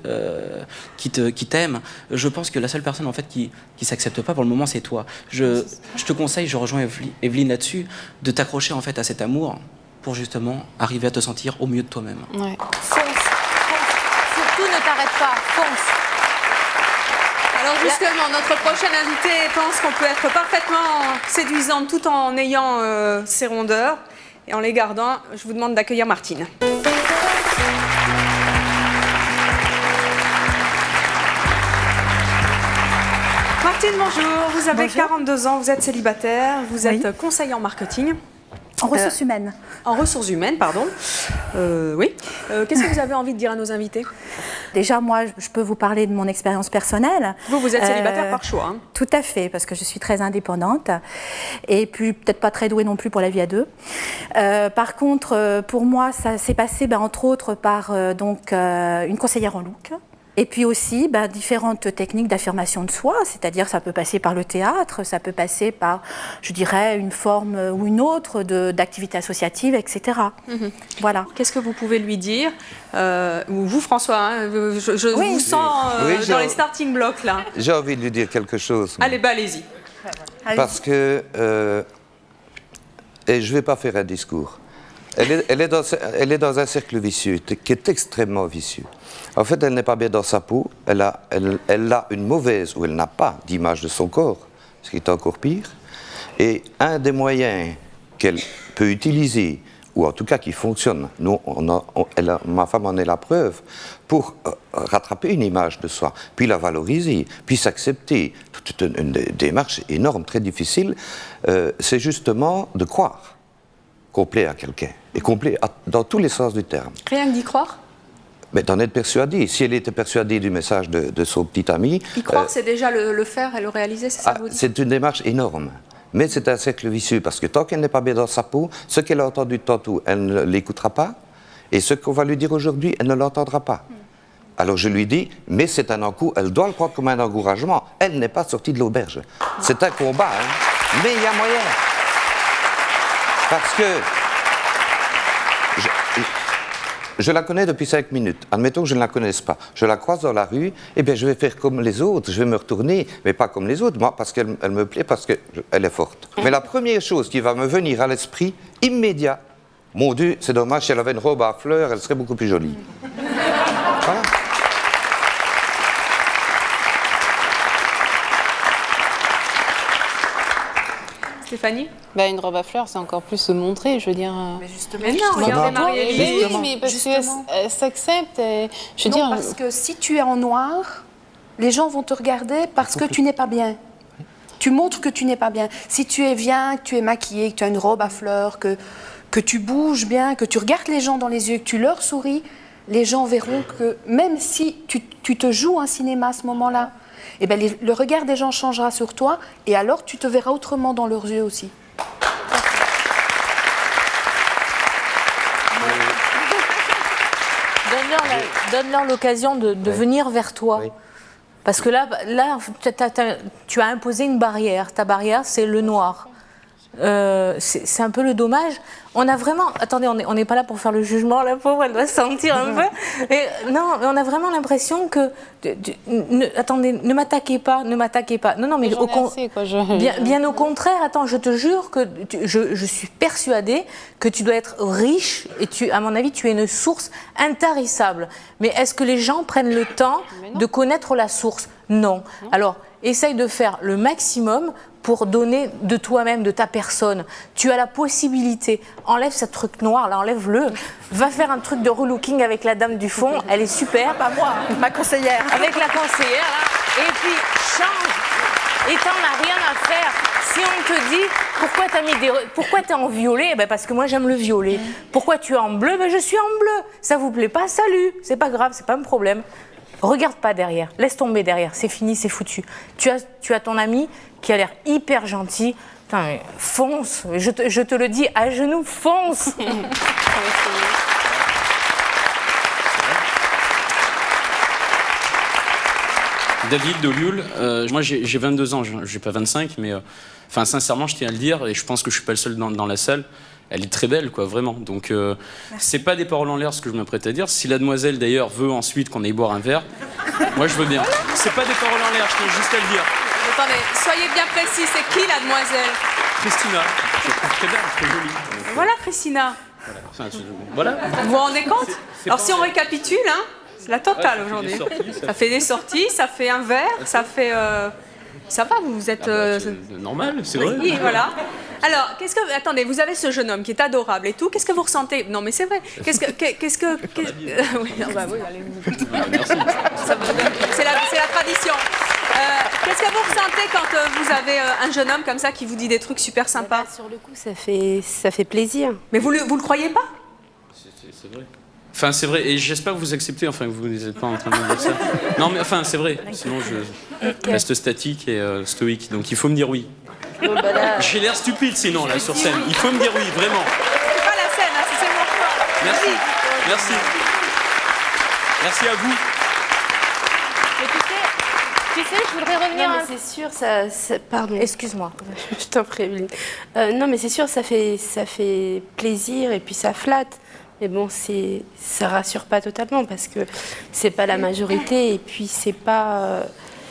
t'aime. Je pense que la seule personne en fait qui s'accepte pas pour le moment, c'est toi. Je te conseille, je rejoins Evelyne là-dessus, de t'accrocher en fait à cet amour pour justement arriver à te sentir au mieux de toi-même. Ouais. Fonce. Surtout ne t'arrête pas, fonce. Alors justement, notre prochaine invitée pense qu'on peut être parfaitement séduisante tout en ayant ses rondeurs. Et en les gardant, je vous demande d'accueillir Martine. Martine, bonjour. Vous avez 42 ans, vous êtes célibataire, vous êtes conseiller en marketing. En ressources humaines. En ressources humaines, pardon. Oui. Qu'est-ce que vous avez envie de dire à nos invités? Déjà, moi, je peux vous parler de mon expérience personnelle. Vous êtes célibataire par choix. Hein. Tout à fait, parce que je suis très indépendante. Et puis, peut-être pas très douée non plus pour la vie à deux. Par contre, pour moi, ça s'est passé, entre autres, par une conseillère en look. Et puis aussi différentes techniques d'affirmation de soi, c'est-à-dire ça peut passer par le théâtre, ça peut passer par, je dirais, une forme ou une autre d'activité associative, etc. Voilà. Qu'est-ce que vous pouvez lui dire ou vous, François, hein, je vous sens dans les starting blocks là. J'ai envie de lui dire quelque chose. Allez, allez-y. Parce que, et je ne vais pas faire un discours, elle est dans un cercle vicieux qui est extrêmement vicieux. En fait, elle n'est pas bien dans sa peau, elle a une mauvaise, ou elle n'a pas d'image de son corps, ce qui est encore pire. Et un des qu'elle peut utiliser, ou en tout cas qui fonctionne, nous, ma femme en est la preuve, pour rattraper une image de soi, puis la valoriser, puis s'accepter, toute une démarche énorme, très difficile, c'est justement de croire qu'on plaît à quelqu'un, et qu'on plaît dans tous les sens du terme. Rien que d'y croire? Mais d'en être persuadée. Si elle était persuadée du message de son petit ami... Y croire, c'est déjà le faire et le réaliser, c'est ça que vous dites? C'est une démarche énorme. Mais c'est un cercle vicieux, parce que tant qu'elle n'est pas bien dans sa peau, ce qu'elle a entendu tantôt, elle ne l'écoutera pas, et ce qu'on va lui dire aujourd'hui, elle ne l'entendra pas. Alors je lui dis, mais c'est un encouragement, elle doit le prendre comme un encouragement. Elle n'est pas sortie de l'auberge. C'est un combat, hein. Mais il y a moyen. Parce que... Je la connais depuis 5 minutes. Admettons que je ne la connaisse pas. Je la croise dans la rue, eh bien je vais faire comme les autres. Je vais me retourner, mais pas comme les autres, moi, parce qu'elle me plaît, parce qu'elle est forte. Mais la première chose qui va me venir à l'esprit, immédiat, mon Dieu, c'est dommage, si elle avait une robe à fleurs, elle serait beaucoup plus jolie. Voilà. Stéphanie? Une robe à fleurs, c'est encore plus se montrer, je veux dire. Mais justement, regardez Marie-Élise. Oui, mais parce qu'elle s'accepte. Je veux dire. Parce que si tu es en noir, les gens vont te regarder parce que tu n'es pas bien. Tu montres que tu n'es pas bien. Si tu es bien, que tu es maquillée, que tu as une robe à fleurs, que tu bouges bien, que tu regardes les gens dans les yeux, que tu leur souris, les gens verront que même si tu te joues un cinéma à ce moment-là, eh bien, le regard des gens changera sur toi et alors tu te verras autrement dans leurs yeux aussi. Donne-leur l'occasion de venir vers toi. Oui. Parce que là tu as imposé une barrière. Ta barrière, c'est le noir. C'est un peu le dommage. On a vraiment... Attendez, on n'est pas là pour faire le jugement, la pauvre, elle doit se sentir un peu. Et, non, on a vraiment l'impression que... attendez, ne m'attaquez pas, ne m'attaquez pas. Non, mais bien au contraire, attends, je te jure que je suis persuadée que tu dois être riche et à mon avis, tu es une source intarissable. Mais est-ce que les gens prennent le temps de connaître la source? Non. Alors, essaye de faire le maximum pour donner de toi-même, de ta personne. Tu as la possibilité. Enlève ce truc noir, là, enlève-le. Va faire un truc de relooking avec la dame du fond. Elle est super. Pas moi, ma conseillère. Avec la conseillère. Là. Et puis, change. Et t'en as rien à faire. Si on te dit, pourquoi t'es en violet? Parce que moi, j'aime le violet. Pourquoi tu es en bleu? Je suis en bleu. Ça vous plaît pas? Salut. C'est pas grave, c'est pas un problème. Regarde pas derrière, laisse tomber derrière, c'est fini, c'est foutu. Tu as ton ami qui a l'air hyper gentil. Putain, mais fonce, je te le dis à genoux, fonce. David de Lioul, moi j'ai 22 ans, j'ai pas 25, mais enfin sincèrement je tiens à le dire, et je pense que je suis pas le seul dans la salle. Elle est très belle, quoi, vraiment. Donc, c'est pas des paroles en l'air ce que je m'apprête à dire. Si la demoiselle, d'ailleurs, veut ensuite qu'on aille boire un verre, moi, je veux bien. C'est pas des paroles en l'air, je tiens juste à le dire. Attendez, soyez bien précis, c'est qui la demoiselle? Christina, je la trouve très belle, très jolie. Voilà, Christina. Voilà. Vous vous rendez compte? Alors, si on récapitule, hein, c'est la totale aujourd'hui. Ça fait des sorties, ça fait un verre, ça fait... Ça va, vous êtes... C'est normal, c'est vrai. Oui, voilà. Alors, qu'est-ce que... Attendez, vous avez ce jeune homme qui est adorable et tout. Qu'est-ce que vous ressentez? Non, mais c'est vrai. Qu'est-ce que... Oui, bah oui, allez. C'est la tradition. Qu'est-ce que vous ressentez quand vous avez un jeune homme comme ça qui vous dit des trucs super sympas? Sur le coup, ça fait plaisir. Mais vous le croyez pas? C'est vrai. Enfin, c'est vrai, et j'espère que vous acceptez, enfin, que vous n'êtes pas en train de me dire ça. Non, mais enfin, c'est vrai, sinon je reste statique et stoïque, donc il faut me dire oui. Bon, bah là... J'ai l'air stupide sinon, là, sur scène. Il faut me dire oui, vraiment. C'est pas la scène, hein, c'est seulement toi. Merci, merci. Merci à vous. Mais tu sais, je voudrais revenir à... C'est sûr, ça... Pardon. Excuse-moi. Je t'en prie, Evelyne. Non, mais c'est sûr, ça fait plaisir et puis ça flatte. Mais bon, ça rassure pas totalement parce que c'est pas la majorité et puis c'est pas...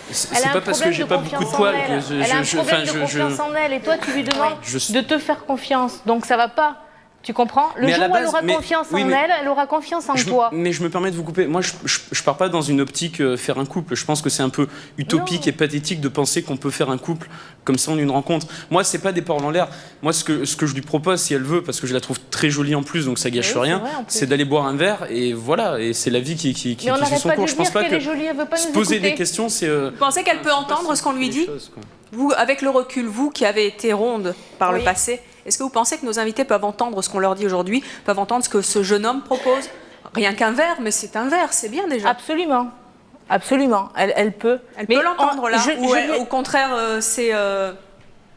C'est pas parce que j'ai pas beaucoup de poils que elle a un problème de confiance en elle et toi tu lui demandes de te faire confiance. Donc ça va pas. Tu comprends? Le jour où elle aura confiance en elle, elle aura confiance en toi. Mais je me permets de vous couper. Moi, je pars pas dans une optique faire un couple. Je pense que c'est un peu utopique et pathétique de penser qu'on peut faire un couple comme ça en une rencontre. Moi, c'est pas des paroles en l'air. Moi, ce que je lui propose, si elle veut, parce que je la trouve très jolie en plus, donc ça gâche rien, c'est d'aller boire un verre et voilà. Et c'est la vie qui suit son cours. Je pense pas que se poser des questions, c'est. Vous pensez qu'elle peut entendre ce qu'on lui dit? Vous, avec le recul, vous qui avez été ronde par le passé, est-ce que vous pensez que nos invités peuvent entendre ce qu'on leur dit aujourd'hui, peuvent entendre ce que ce jeune homme propose? Rien qu'un verre, mais c'est un verre, c'est bien déjà. Absolument. Absolument, elle peut. Elle peut l'entendre là, au contraire, c'est...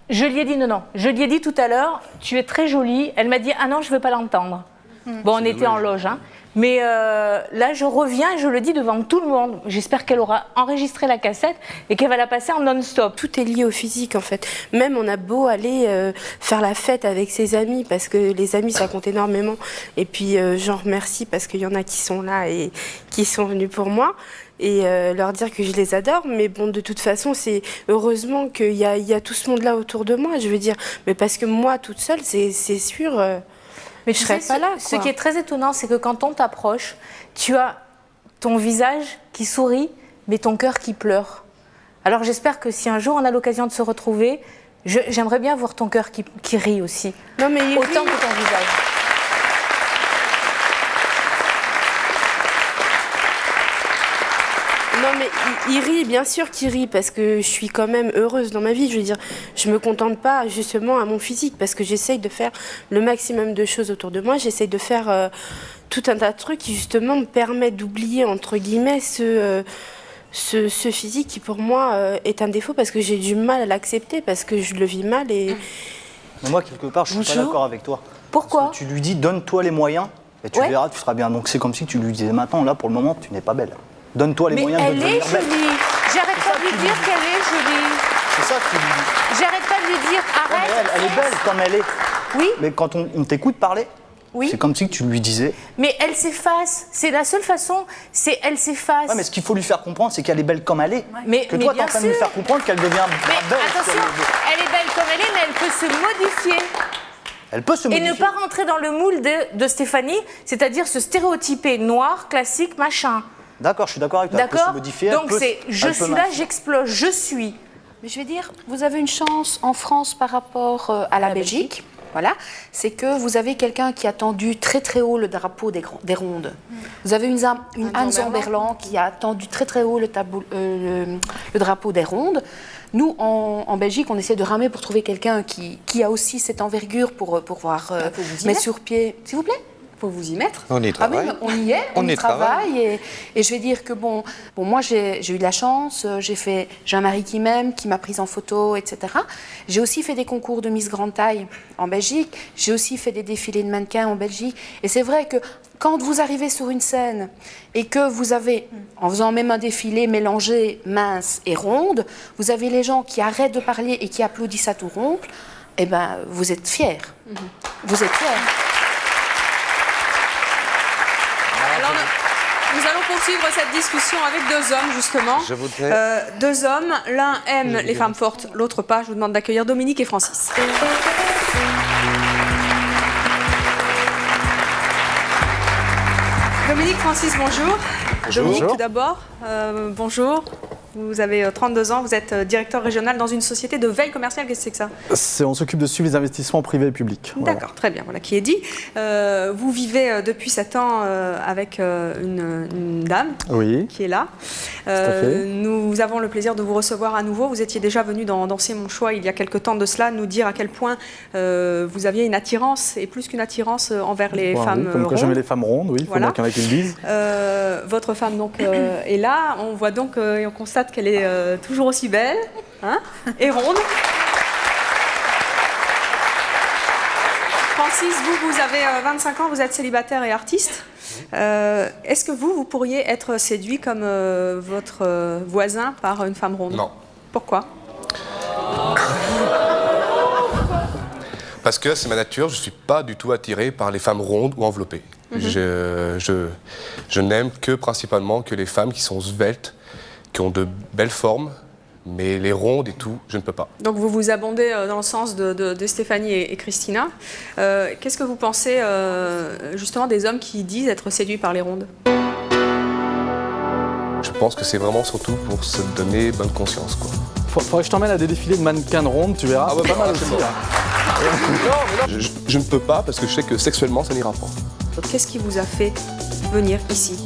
Je lui ai dit non. Je lui ai dit tout à l'heure, tu es très jolie. Elle m'a dit, ah non, je ne veux pas l'entendre. Bon, on était en loge, hein. Mais là, je reviens et je le dis devant tout le monde. J'espère qu'elle aura enregistré la cassette et qu'elle va la passer en non-stop. Tout est lié au physique, en fait. Même, on a beau aller faire la fête avec ses amis, parce que les amis, ça compte énormément. Et puis, j'en remercie parce qu'il y en a qui sont là et qui sont venus pour moi. Et leur dire que je les adore. Mais bon, de toute façon, c'est heureusement qu'il y a tout ce monde-là autour de moi, je veux dire. Mais parce que moi, toute seule, c'est sûr... Mais je serais pas là. Ce qui est très étonnant, c'est que quand on t'approche, tu as ton visage qui sourit, mais ton cœur qui pleure. Alors j'espère que si un jour on a l'occasion de se retrouver, j'aimerais bien voir ton cœur qui rit aussi. Non, mais autant que ton visage. Non, mais il rit, bien sûr qu'il rit, parce que je suis quand même heureuse dans ma vie. Je veux dire, je me contente pas justement à mon physique, parce que j'essaye de faire le maximum de choses autour de moi. J'essaye de faire tout un tas de trucs qui justement me permettent d'oublier, entre guillemets, ce physique qui pour moi est un défaut, parce que j'ai du mal à l'accepter, parce que je le vis mal. Et... Moi, quelque part, je suis pas d'accord avec toi. Pourquoi? Parce que tu lui dis, donne-toi les moyens, et tu verras, tu seras bien. Donc c'est comme si tu lui disais, maintenant, là, pour le moment, tu n'es pas belle. Donne-toi les moyens de devenir belle. Elle est jolie. J'arrête pas de lui dire qu'elle est jolie. C'est ça que tu lui dis. J'arrête pas de lui dire arrête. Ouais, elle est belle comme elle est. Oui. Mais quand on t'écoute parler, c'est comme si tu lui disais. Mais elle s'efface. C'est la seule façon, c'est elle s'efface. Ouais, mais ce qu'il faut lui faire comprendre, c'est qu'elle est belle comme elle est. Mais, que toi, t'es en train de lui faire comprendre qu'elle devient belle. Attention, elle est belle comme elle est, mais elle peut se modifier. Elle peut se modifier. Et ne pas rentrer dans le moule de Stéphanie, c'est-à-dire se stéréotyper noir, classique, machin. D'accord, je suis d'accord avec toi. D'accord. Donc c'est je suis là, j'explose, je suis. Mais je vais dire, vous avez une chance en France par rapport à la Belgique. Voilà, c'est que vous avez quelqu'un qui a tendu très très haut le drapeau des rondes. Vous avez une Anne Zamberlan qui a tendu très très haut le drapeau des rondes. Nous, en Belgique, on essaie de ramer pour trouver quelqu'un qui a aussi cette envergure pour pouvoir mettre sur pied. S'il vous plaît. faut vous y mettre. On y travaille. Ah oui, on y est, on y travaille. Et je vais dire que bon moi j'ai eu de la chance, j'ai un mari qui m'aime, qui m'a prise en photo, etc. J'ai aussi fait des concours de Miss Grande Taille en Belgique, j'ai aussi fait des défilés de mannequins en Belgique. Et c'est vrai que quand vous arrivez sur une scène et que vous avez, en faisant même un défilé mélangé mince et ronde, vous avez les gens qui arrêtent de parler et qui applaudissent à tout rompre, eh ben vous êtes fiers. Vous êtes fiers. Alors, nous allons poursuivre cette discussion avec deux hommes, justement. Je voudrais... deux hommes, l'un aime les femmes fortes, l'autre pas. Je vous demande d'accueillir Dominique et Francis. Dominique, Francis, bonjour. Bonjour. Dominique, tout d'abord, bonjour. Vous avez 32 ans, vous êtes directeur régional dans une société de veille commerciale. Qu'est-ce que c'est que ça? On s'occupe de suivre les investissements privés et publics. D'accord, voilà. très bien, voilà qui est dit. Vous vivez depuis 7 ans avec une dame qui est là. Nous avons le plaisir de vous recevoir à nouveau. Vous étiez déjà venu dans Danser mon choix il y a quelque temps de cela, nous dire à quel point vous aviez une attirance, et plus qu'une attirance, envers les femmes comme rondes. que j'aimais les femmes rondes, oui, il faut bien qu'il y en ait qui le disent. Votre femme donc est là, on voit donc et on constate qu'elle est toujours aussi belle, hein, et ronde. Francis, vous avez 25 ans, vous êtes célibataire et artiste. Est-ce que vous pourriez être séduit comme votre voisin par une femme ronde? Non. Pourquoi? Parce que c'est ma nature, je ne suis pas du tout attiré par les femmes rondes ou enveloppées. Je n'aime que principalement que les femmes qui sont sveltes, qui ont de belles formes, mais les rondes et tout, je ne peux pas. Donc vous vous abondez dans le sens de Stéphanie et Christina. Qu'est-ce que vous pensez justement des hommes qui disent être séduits par les rondes? Je pense que c'est vraiment surtout pour se donner bonne conscience, quoi. Faudrait que je t'emmène à des défilés de mannequins rondes, tu verras. Ah ouais, c'est pas mal aussi. Non, je ne peux pas parce que je sais que sexuellement ça n'ira pas. Qu'est-ce qui vous a fait venir ici?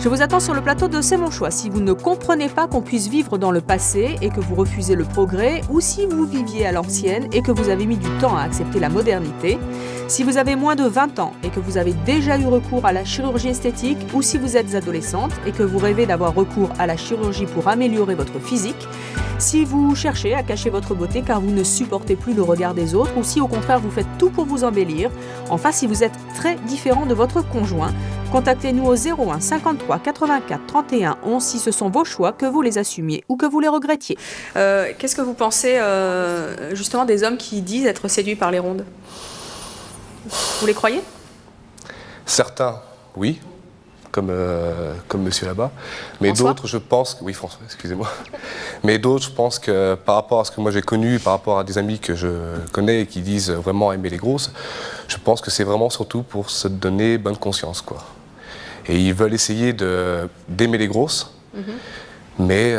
Je vous attends sur le plateau de C'est mon choix. Si vous ne comprenez pas qu'on puisse vivre dans le passé et que vous refusez le progrès, ou si vous viviez à l'ancienne et que vous avez mis du temps à accepter la modernité, si vous avez moins de 20 ans et que vous avez déjà eu recours à la chirurgie esthétique, ou si vous êtes adolescente et que vous rêvez d'avoir recours à la chirurgie pour améliorer votre physique, si vous cherchez à cacher votre beauté car vous ne supportez plus le regard des autres, ou si au contraire vous faites tout pour vous embellir, enfin si vous êtes très différent de votre conjoint, contactez-nous au 01 53 84 31 11 si ce sont vos choix, que vous les assumiez ou que vous les regrettiez. Qu'est-ce que vous pensez justement des hommes qui disent être séduits par les rondes? Vous les croyez? Certains, oui, comme monsieur là-bas. Mais d'autres, je pense que... Oui, François, excusez-moi. Mais d'autres, je pense que par rapport à ce que moi j'ai connu, par rapport à des amis que je connais et qui disent vraiment aimer les grosses, je pense que c'est vraiment surtout pour se donner bonne conscience, quoi. Et ils veulent essayer d'aimer les grosses, mais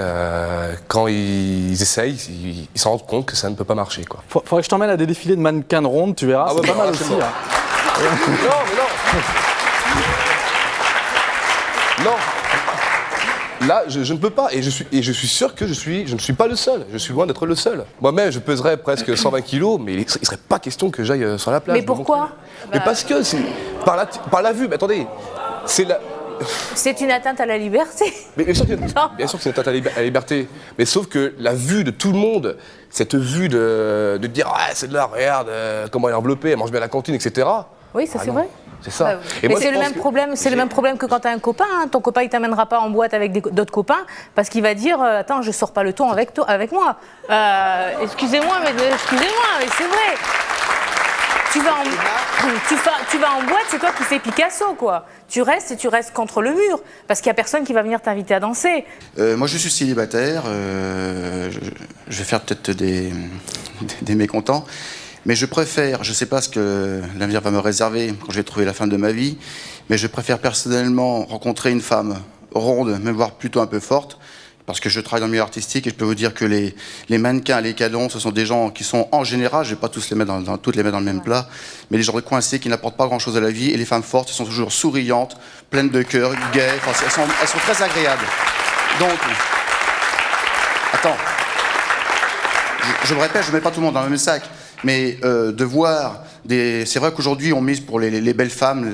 quand ils essayent, ils se rendent compte que ça ne peut pas marcher, quoi. Faudrait que je t'emmène à des défilés de mannequins rondes, tu verras, c'est pas mal aussi. Non, mais non. Non. Là, je ne peux pas, et je suis sûr que je ne suis pas le seul. Je suis loin d'être le seul. Moi-même, je peserais presque 120 kilos, mais il ne serait pas question que j'aille sur la plage. Mais pourquoi? Mais parce que c'est par la vue. Mais attendez, c'est une atteinte à la liberté. Mais bien sûr que c'est une atteinte à la liberté. Mais sauf que la vue de tout le monde, cette vue de dire ah, c'est de là, regarde comment elle est enveloppée, elle mange bien à la cantine, etc. Oui, ça c'est vrai. C'est ça. Bah, mais c'est le même problème. C'est le même problème que quand tu as un copain. Hein. Ton copain il t'amènera pas en boîte avec d'autres copains parce qu'il va dire attends, je sors pas le ton avec moi. Excusez-moi, mais c'est vrai. Tu vas en boîte, c'est toi qui fais Picasso, quoi. Tu restes contre le mur, parce qu'il n'y a personne qui va venir t'inviter à danser. Moi, je suis célibataire. Je vais faire peut-être des mécontents, mais je préfère, je ne sais pas ce que l'avenir va me réserver quand je vais trouver la femme de ma vie, mais je préfère personnellement rencontrer une femme ronde, même voire plutôt un peu forte, parce que je travaille dans le milieu artistique et je peux vous dire que les mannequins, les canons, ce sont des gens qui sont en général, je ne vais pas tous les mettre toutes les mettre dans le même plat, mais les gens coincés qui n'apportent pas grand-chose à la vie. Et les femmes fortes, elles sont toujours souriantes, pleines de cœur, gaies, enfin, elles sont très agréables. Donc, attends, je me répète, je ne mets pas tout le monde dans le même sac, mais de voir c'est vrai qu'aujourd'hui on mise pour les belles femmes,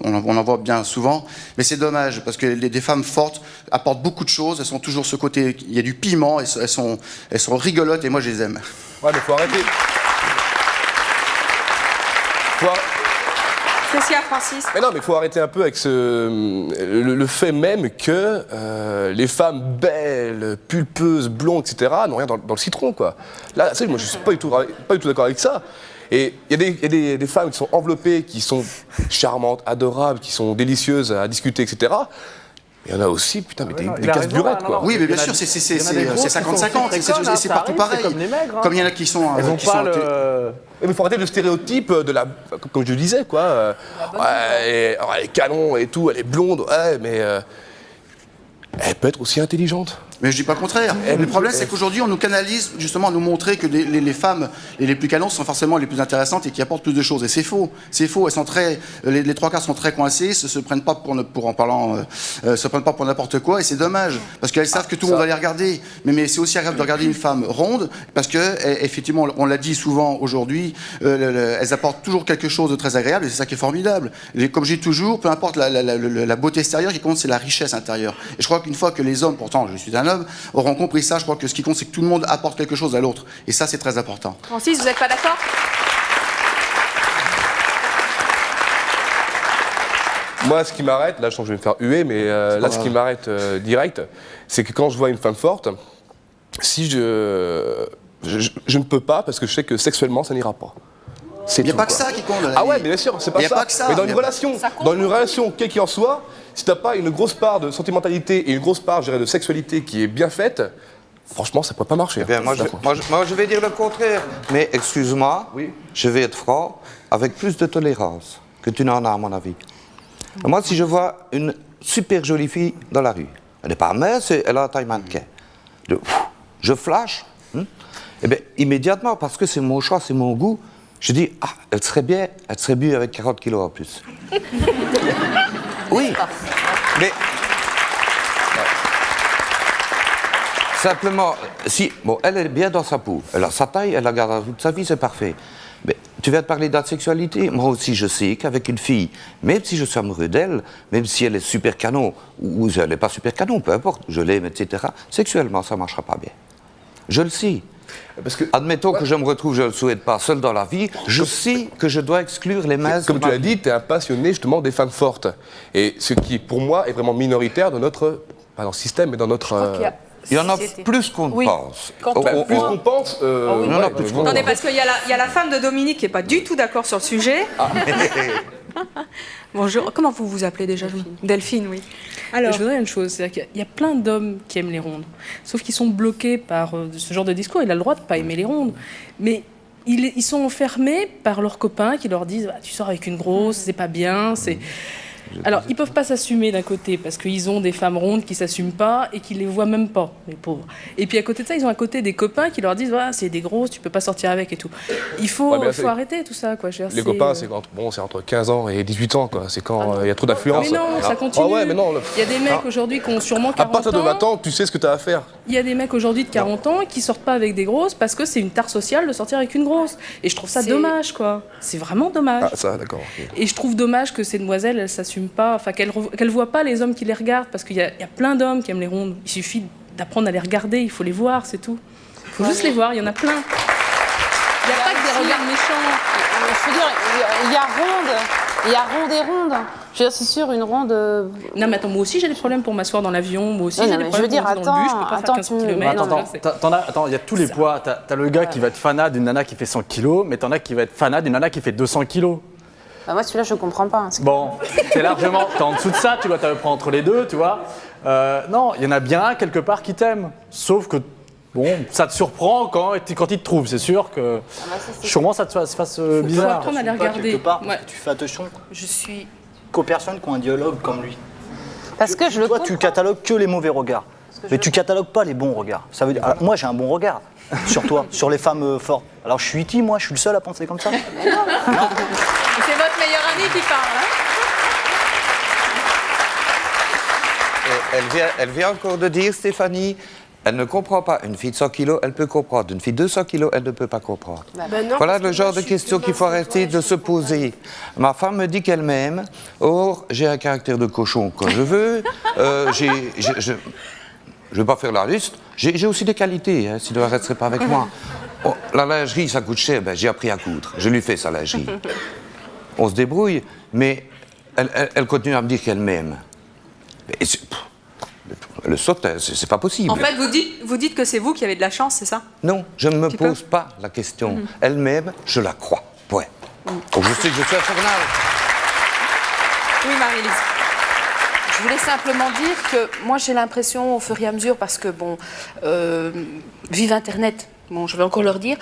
on en voit bien souvent, mais c'est dommage parce que des femmes fortes apportent beaucoup de choses, elles sont toujours ce côté, il y a du piment, elles sont rigolotes et moi je les aime. Ouais, mais faut arrêter. Francis. Mais non, mais il faut arrêter un peu avec le fait même que les femmes belles, pulpeuses, blondes, etc. n'ont rien dans le citron, quoi. Là, moi, je suis pas du tout d'accord avec ça. Et il y a des femmes qui sont enveloppées, qui sont charmantes, adorables, qui sont délicieuses à discuter, etc. Il y en a aussi, putain, mais des casse-burettes, quoi. Oui, mais bien sûr, c'est 50-50, c'est partout pareil. Comme il y en a qui sont... Elles ont pas le... Mais il faut arrêter le stéréotype de la... Comme je le disais, quoi. Ouais, elle est canon et tout, elle est blonde, ouais, mais... elle peut être aussi intelligente. Mais je dis pas le contraire. Le problème, c'est qu'aujourd'hui, on nous canalise justement à nous montrer que les femmes les plus canons sont forcément les plus intéressantes et qui apportent plus de choses. Et c'est faux. C'est faux. Elles sont les trois quarts sont très coincées, se prennent pas se prennent pas pour n'importe quoi. Et c'est dommage parce qu'elles savent que tout le monde va les regarder. Mais c'est aussi agréable de regarder une femme ronde parce que effectivement, on l'a dit souvent aujourd'hui, elles apportent toujours quelque chose de très agréable et c'est ça qui est formidable. Et comme je dis toujours, peu importe la beauté extérieure, qui compte, c'est la richesse intérieure. Et je crois qu'une fois que les hommes, pourtant, je suis un homme, auront compris ça, je crois que ce qui compte, c'est que tout le monde apporte quelque chose à l'autre. Et ça, c'est très important. Francis, vous n'êtes pas d'accord? Moi, ce qui m'arrête, là je sens que je vais me faire huer, mais là ce qui m'arrête direct, c'est que quand je vois une femme forte, si je ne peux pas, parce que je sais que sexuellement ça n'ira pas. Il n'y a pas que ça qui compte. Ah ouais, mais bien sûr, c'est pas ça. Mais dans une relation, quelle qu'il en soit, si t'as pas une grosse part de sentimentalité et une grosse part, je dirais, de sexualité qui est bien faite, franchement, ça pourrait pas marcher. Bien, moi, je vais dire le contraire. Mais excuse-moi, je vais être franc, avec plus de tolérance que tu n'en as, à mon avis. Moi, si je vois une super jolie fille dans la rue, elle n'est pas mince, elle a un taille mannequin. Je flash, et bien, immédiatement, parce que c'est mon choix, c'est mon goût, je dis, ah, elle serait bien avec 40 kilos en plus. Oui, mais... Simplement, si, bon, elle est bien dans sa peau, elle a sa taille, elle la garde toute sa vie, c'est parfait. Mais tu viens de parler de la sexualité, moi aussi je sais qu'avec une fille, même si je suis amoureux d'elle, même si elle est super canon, ou elle n'est pas super canon, peu importe, je l'aime, etc., sexuellement ça ne marchera pas bien. Je le sais. Parce que, admettons que je me retrouve, je ne le souhaite pas, seul dans la vie, je sais que je dois exclure les mains. Comme tu l'as dit, tu es un passionné justement des femmes fortes. Et ce qui, pour moi, est vraiment minoritaire dans notre, pas dans le système, mais dans notre... Il y en a plus qu'on pense. Plus qu'on pense. Attendez, parce qu'il y a la femme de Dominique qui n'est pas du tout d'accord sur le sujet. Ah. Bonjour, comment vous vous appelez déjà? Delphine, oui. Alors, je voudrais une chose, c'est-à-dire qu'il y a plein d'hommes qui aiment les rondes, sauf qu'ils sont bloqués par ce genre de discours. Il a le droit de ne pas aimer les rondes, mais ils sont enfermés par leurs copains qui leur disent tu sors avec une grosse, c'est pas bien, c'est... Alors, ils ne peuvent pas s'assumer d'un côté, parce qu'ils ont des femmes rondes qui ne s'assument pas et qui ne les voient même pas, les pauvres. Et puis à côté de ça, ils ont à côté des copains qui leur disent c'est des grosses, tu ne peux pas sortir avec et tout. Il faut arrêter tout ça, quoi. Les copains, c'est entre 15 ans et 18 ans, quoi. C'est quand il y a trop d'affluence. Mais non, ça continue. Il y a des mecs aujourd'hui qui ont sûrement 40 ans. À partir de 20 ans, tu sais ce que tu as à faire. Il y a des mecs aujourd'hui de 40 ans qui ne sortent pas avec des grosses parce que c'est une tare sociale de sortir avec une grosse. Et je trouve ça dommage, quoi. C'est vraiment dommage. Ah, ça, d'accord. Et je trouve dommage que ces demoiselles, elles s'assument pas, enfin qu'elles voient pas les hommes qui les regardent, parce qu'il y a plein d'hommes qui aiment les rondes. Il suffit d'apprendre à les regarder, il faut les voir, c'est tout. Il faut juste les voir, il y en a plein. Il n'y a pas que des regards méchants. Je veux dire, il y a ronde et ronde. Je veux dire, c'est sûr, une ronde... Non, mais attends, moi aussi j'ai des problèmes pour m'asseoir dans l'avion, moi aussi j'ai des problèmes pour monter dans le bus, je peux pas faire 15 km. Attends, il y a tous les poids. T'as le gars qui va être fanat d'une nana qui fait 100 kilos, mais t'en as qui va être fanat d'une nana qui fait 200 kilos. Bah moi, celui-là, je comprends pas. Bon, t'es en dessous de ça, tu dois te prendre entre les deux, tu vois. Non, il y en a bien un quelque part qui t'aime. Sauf que, bon, ça te surprend quand il te trouve. C'est sûr que sûrement ça te fasse bizarre. Il faut apprendre à les regarder. Quelque part, tu fais attention qu'aux personnes qui ont un dialogue comme lui. Parce que toi, tu catalogues que les mauvais regards. Mais tu catalogues pas les bons regards. Ça veut dire, alors, moi, j'ai un bon regard sur toi, sur les femmes fortes. Alors, je suis iti, moi, je suis le seul à penser comme ça. C'est votre meilleur ami qui parle. Hein. Elle vient encore de dire, Stéphanie, elle ne comprend pas. Une fille de 100 kilos, elle peut comprendre. Une fille de 200 kilos, elle ne peut pas comprendre. Ben non, Voilà le genre de questions qu'il faut arrêter de se poser. Ma femme me dit qu'elle m'aime. Or, j'ai un caractère de cochon quand je veux. Je ne vais pas faire la liste. J'ai aussi des qualités, hein, sinon elle ne resterait pas avec moi. Oh, la lingerie, ça coûte cher. Ben, j'ai appris à coudre. Je lui fais sa lingerie. On se débrouille, mais elle continue à me dire qu'elle m'aime. Le saute, c'est pas possible. En fait, vous dites que c'est vous qui avez de la chance, c'est ça? Non, je ne me pose pas la question. Elle m'aime, je la crois. Point. Donc je sais que je suis infernal. Oui, Marie-Lise. Je voulais simplement dire que moi j'ai l'impression au fur et à mesure, parce que bon, vive Internet, bon, je vais encore leur dire,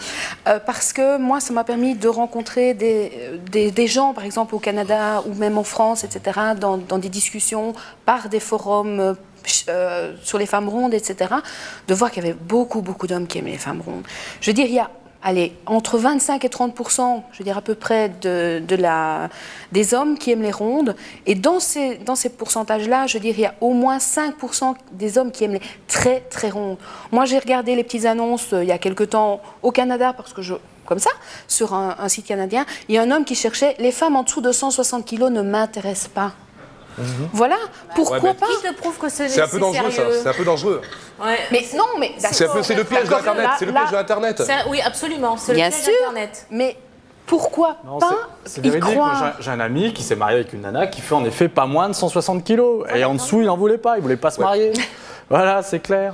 parce que moi ça m'a permis de rencontrer des gens, par exemple au Canada ou même en France, etc., dans des discussions par des forums sur les femmes rondes, etc., de voir qu'il y avait beaucoup d'hommes qui aimaient les femmes rondes. Je veux dire, il y a entre 25 et 30%, je veux dire à peu près, des hommes qui aiment les rondes. Et dans ces pourcentages-là, je veux dire, il y a au moins 5% des hommes qui aiment les très rondes. Moi, j'ai regardé les petites annonces il y a quelque temps au Canada, parce que comme ça, sur un site canadien, il y a un homme qui cherchait « Les femmes en dessous de 160 kilos ne m'intéressent pas ». Voilà, pourquoi pas? Qui te prouve que c'est un peu dangereux, ça. C'est un peu dangereux. Ouais. Mais non, mais c'est le piège de l'Internet. C'est le piège de l'Internet. Oui, absolument. C'est le Bien piège sûr, d'Internet. mais pourquoi pas C'est y véridique. croire? J'ai un ami qui s'est marié avec une nana qui fait en effet pas moins de 160 kilos. Et en dessous, il n'en voulait pas. Il voulait pas se marier. Voilà, c'est clair.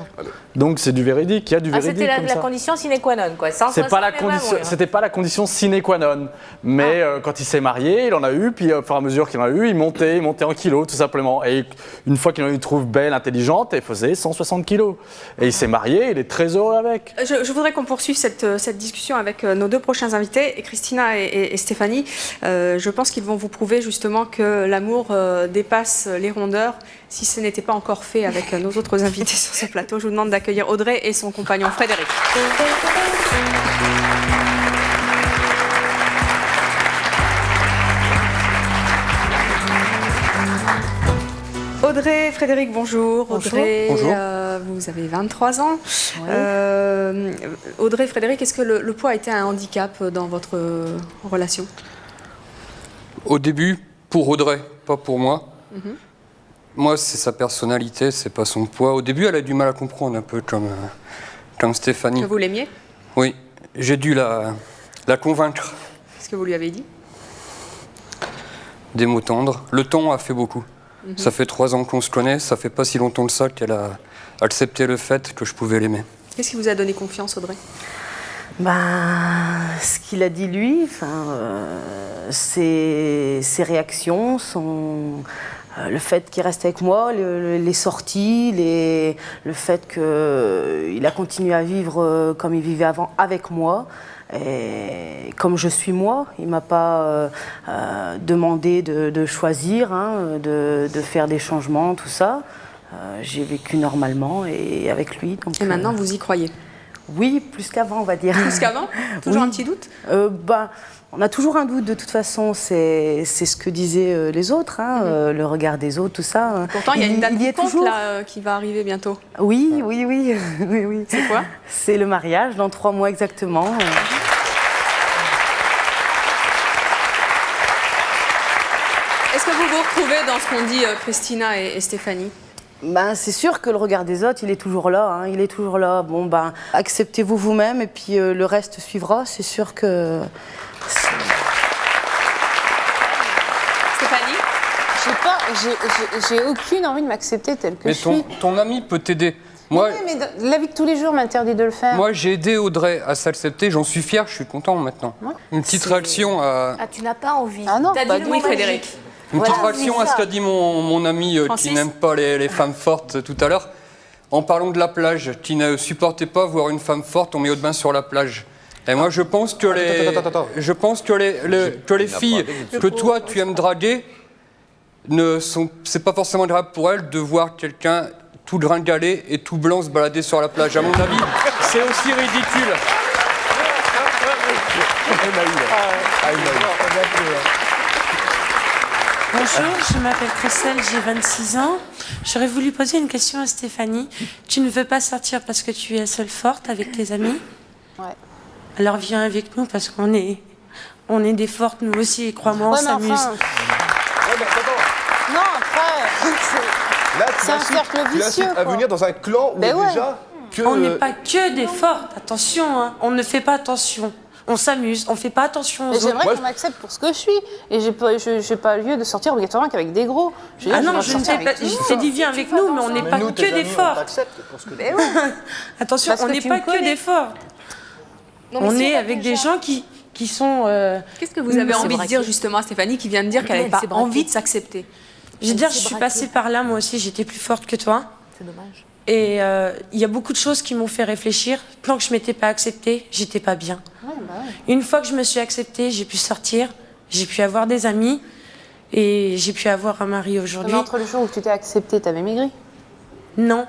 Donc c'est du véridique. Il y a du véridique. C'était la comme condition sine qua non, quoi. C'était pas la condition sine qua non. Mais quand il s'est marié, il en a eu. Puis au fur et à mesure qu'il en a eu, il montait en kilos, tout simplement. Et une fois qu'il en a eu une trouve belle, intelligente, elle faisait 160 kilos. Et il s'est marié, il est très heureux avec. Je voudrais qu'on poursuive cette discussion avec nos deux prochains invités, Christina et Stéphanie. Je pense qu'ils vont vous prouver justement que l'amour dépasse les rondeurs. Si ce n'était pas encore fait avec nos autres invités sur ce plateau, je vous demande d'accueillir Audrey et son compagnon Frédéric. Audrey, Frédéric, bonjour. Audrey, bonjour. Vous avez 23 ans. Oui. Audrey, Frédéric, est-ce que le poids a été un handicap dans votre relation? Au début, pour Audrey, pas pour moi. Moi, c'est sa personnalité, c'est pas son poids. Au début, elle a du mal à comprendre, un peu comme Stéphanie. Que vous l'aimiez? Oui, j'ai dû la convaincre. Qu'est-ce que vous lui avez dit? Des mots tendres. Le temps a fait beaucoup. Ça fait 3 ans qu'on se connaît, ça fait pas si longtemps que ça qu'elle a accepté le fait que je pouvais l'aimer. Qu'est-ce qui vous a donné confiance, Audrey? Ce qu'il a dit lui, ses réactions, le fait qu'il reste avec moi, les sorties, le fait qu'il a continué à vivre comme il vivait avant avec moi. Et comme je suis moi, il ne m'a pas demandé de choisir, de faire des changements, tout ça. J'ai vécu normalement et avec lui. Donc, et maintenant, vous y croyez? Oui, plus qu'avant, on va dire. Plus qu'avant? Toujours un petit doute? On a toujours un doute, de toute façon, c'est ce que disaient les autres, le regard des autres, tout ça. Pourtant, il y a une date là, qui va arriver bientôt. Oui. C'est quoi? C'est le mariage, dans 3 mois exactement. Est-ce que vous vous retrouvez dans ce qu'ont dit Christina et Stéphanie? C'est sûr que le regard des autres, il est toujours là. Il est toujours là. Bon, acceptez-vous vous-même et puis le reste suivra. C'est sûr que... Stéphanie? J'ai aucune envie de m'accepter telle que je suis. Mais ton ami peut t'aider. Moi, mais la vie de tous les jours m'interdit de le faire. Moi, j'ai aidé Audrey à s'accepter. J'en suis fier, je suis content maintenant. Ouais. Une petite réaction à... Ah, tu n'as pas envie? Ah non, pas du Frédéric. Une petite réaction à ce qu'a dit mon ami qui n'aime pas les femmes fortes tout à l'heure. En parlant de la plage, qui ne supportait pas voir une femme forte en maillot de bain sur la plage. Et moi, je pense que les filles que toi, tu aimes draguer, c'est pas forcément agréable pour elles de voir quelqu'un tout gringaler et tout blanc se balader sur la plage. À mon avis, c'est aussi ridicule. Bonjour, je m'appelle Christelle, j'ai 26 ans. J'aurais voulu poser une question à Stéphanie. Tu ne veux pas sortir parce que tu es seule forte avec tes amis? Ouais. Alors viens avec nous parce qu'on est des fortes, nous aussi, et crois-moi, on s'amuse. Non, après, c'est un cercle vicieux. À venir dans un clan où déjà... On n'est pas que des fortes, attention, hein. On ne fait pas attention. On s'amuse, on ne fait pas attention aux autres. J'aimerais qu'on m'accepte pour ce que je suis. Et je n'ai pas lieu de sortir obligatoirement qu'avec des gros. Ah non, je ne t'ai pas dit viens avec nous, mais on n'est pas que des forts. Attention, on n'est pas que des forts. On est avec des gens qui sont... Qu'est-ce que vous avez envie de dire justement à Stéphanie qui vient de dire qu'elle n'avait pas envie de s'accepter? Je veux dire, je suis passée par là, moi aussi, j'étais plus forte que toi. C'est dommage. Et il y a beaucoup de choses qui m'ont fait réfléchir. Tant que je ne m'étais pas acceptée, j'étais pas bien. Ouais, bah ouais. Une fois que je me suis acceptée, j'ai pu sortir, j'ai pu avoir des amis et j'ai pu avoir un mari aujourd'hui. Mais entre le jour où tu t'es acceptée, t'avais maigri? Non.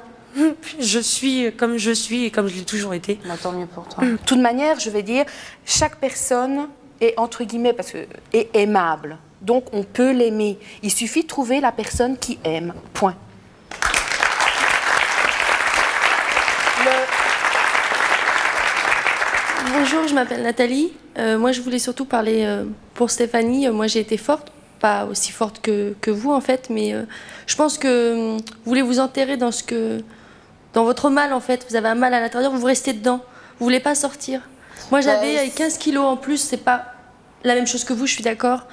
Je suis comme je suis et comme je l'ai toujours été. Bah, tant mieux pour toi. De toute manière, je vais dire, chaque personne est, entre guillemets, est aimable. Donc, on peut l'aimer. Il suffit de trouver la personne qui aime. Point. Bonjour, je m'appelle Nathalie. Moi, je voulais surtout parler pour Stéphanie. Moi, j'ai été forte, pas aussi forte que vous, en fait, mais je pense que vous voulez vous enterrer dans votre mal, en fait. Vous avez un mal à l'intérieur, vous restez dedans. Vous voulez pas sortir. Moi, j'avais 15 kilos en plus, c'est pas la même chose que vous, je suis d'accord.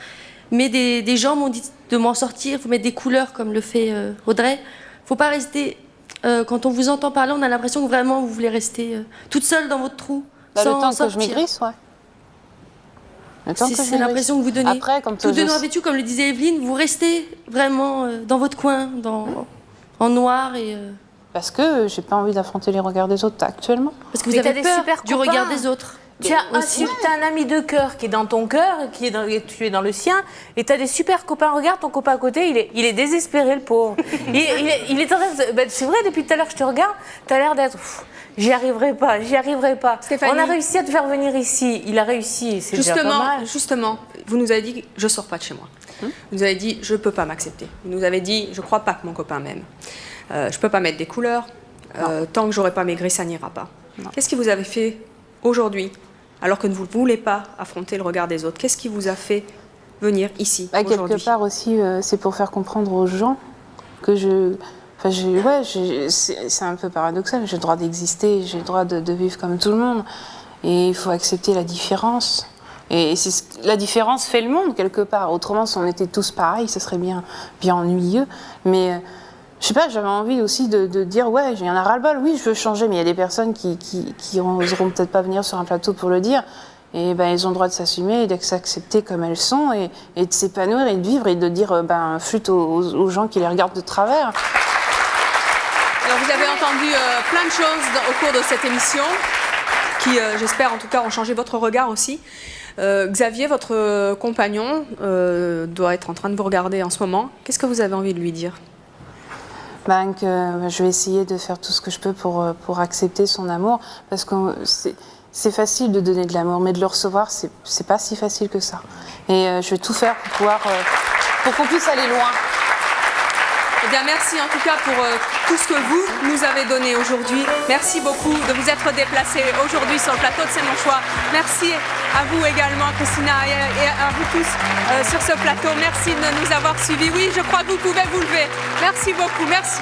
Mais des gens m'ont dit de m'en sortir, il faut mettre des couleurs comme le fait Audrey. Faut pas rester... quand on vous entend parler, on a l'impression que vraiment vous voulez rester toute seule dans votre trou. Bah, le temps sortir. que je maigrisse, ouais. C'est l'impression que vous donnez. Après, comme tout de noir vêtu, comme le disait Evelyne, vous restez vraiment dans votre coin, en noir et... Parce que j'ai pas envie d'affronter les regards des autres actuellement. Parce que vous avez peur du regard des autres. Tu as un ami de cœur qui est dans ton cœur, tu es dans le sien, et tu as des super copains. Regarde ton copain à côté, il est désespéré, le pauvre. il est en train de... C'est vrai, depuis tout à l'heure, je te regarde, tu as l'air d'être... J'y arriverai pas, j'y arriverai pas. Stéphanie, on a réussi à te faire venir ici. Il a réussi, c'est déjà pas mal. Justement, vous nous avez dit, je sors pas de chez moi. Vous nous avez dit, je peux pas m'accepter. Vous nous avez dit, je crois pas que mon copain m'aime. Je peux pas mettre des couleurs. Tant que j'aurai pas maigri, ça n'ira pas. Qu'est-ce qui vous avez fait aujourd'hui, alors que vous ne voulez pas affronter le regard des autres? Qu'est-ce qui vous a fait venir ici aujourd'hui? Quelque part aussi, c'est pour faire comprendre aux gens que c'est un peu paradoxal, j'ai le droit d'exister, j'ai le droit de vivre comme tout le monde. Et il faut accepter la différence. Et la différence fait le monde, quelque part. Autrement, si on était tous pareils, ce serait bien ennuyeux. Mais, je sais pas, j'avais envie aussi de dire, ouais, j'en ai ras-le-bol, oui, je veux changer. Mais il y a des personnes qui oseront peut-être pas venir sur un plateau pour le dire. Et ben, elles ont le droit de s'assumer et de s'accepter comme elles sont et de s'épanouir et de vivre et de dire, flûte aux gens qui les regardent de travers. Alors vous avez entendu plein de choses au cours de cette émission qui, j'espère en tout cas, ont changé votre regard aussi. Xavier, votre compagnon, doit être en train de vous regarder en ce moment. Qu'est-ce que vous avez envie de lui dire? Je vais essayer de faire tout ce que je peux pour accepter son amour, parce que c'est facile de donner de l'amour, mais de le recevoir, c'est pas si facile que ça. Et je vais tout faire pour qu'on puisse aller loin. Eh bien, merci en tout cas pour tout ce que vous nous avez donné aujourd'hui. Merci beaucoup de vous être déplacés aujourd'hui sur le plateau de C'est mon choix. Merci à vous également, Christina, et à vous tous sur ce plateau. Merci de nous avoir suivis. Oui, je crois que vous pouvez vous lever. Merci beaucoup, merci.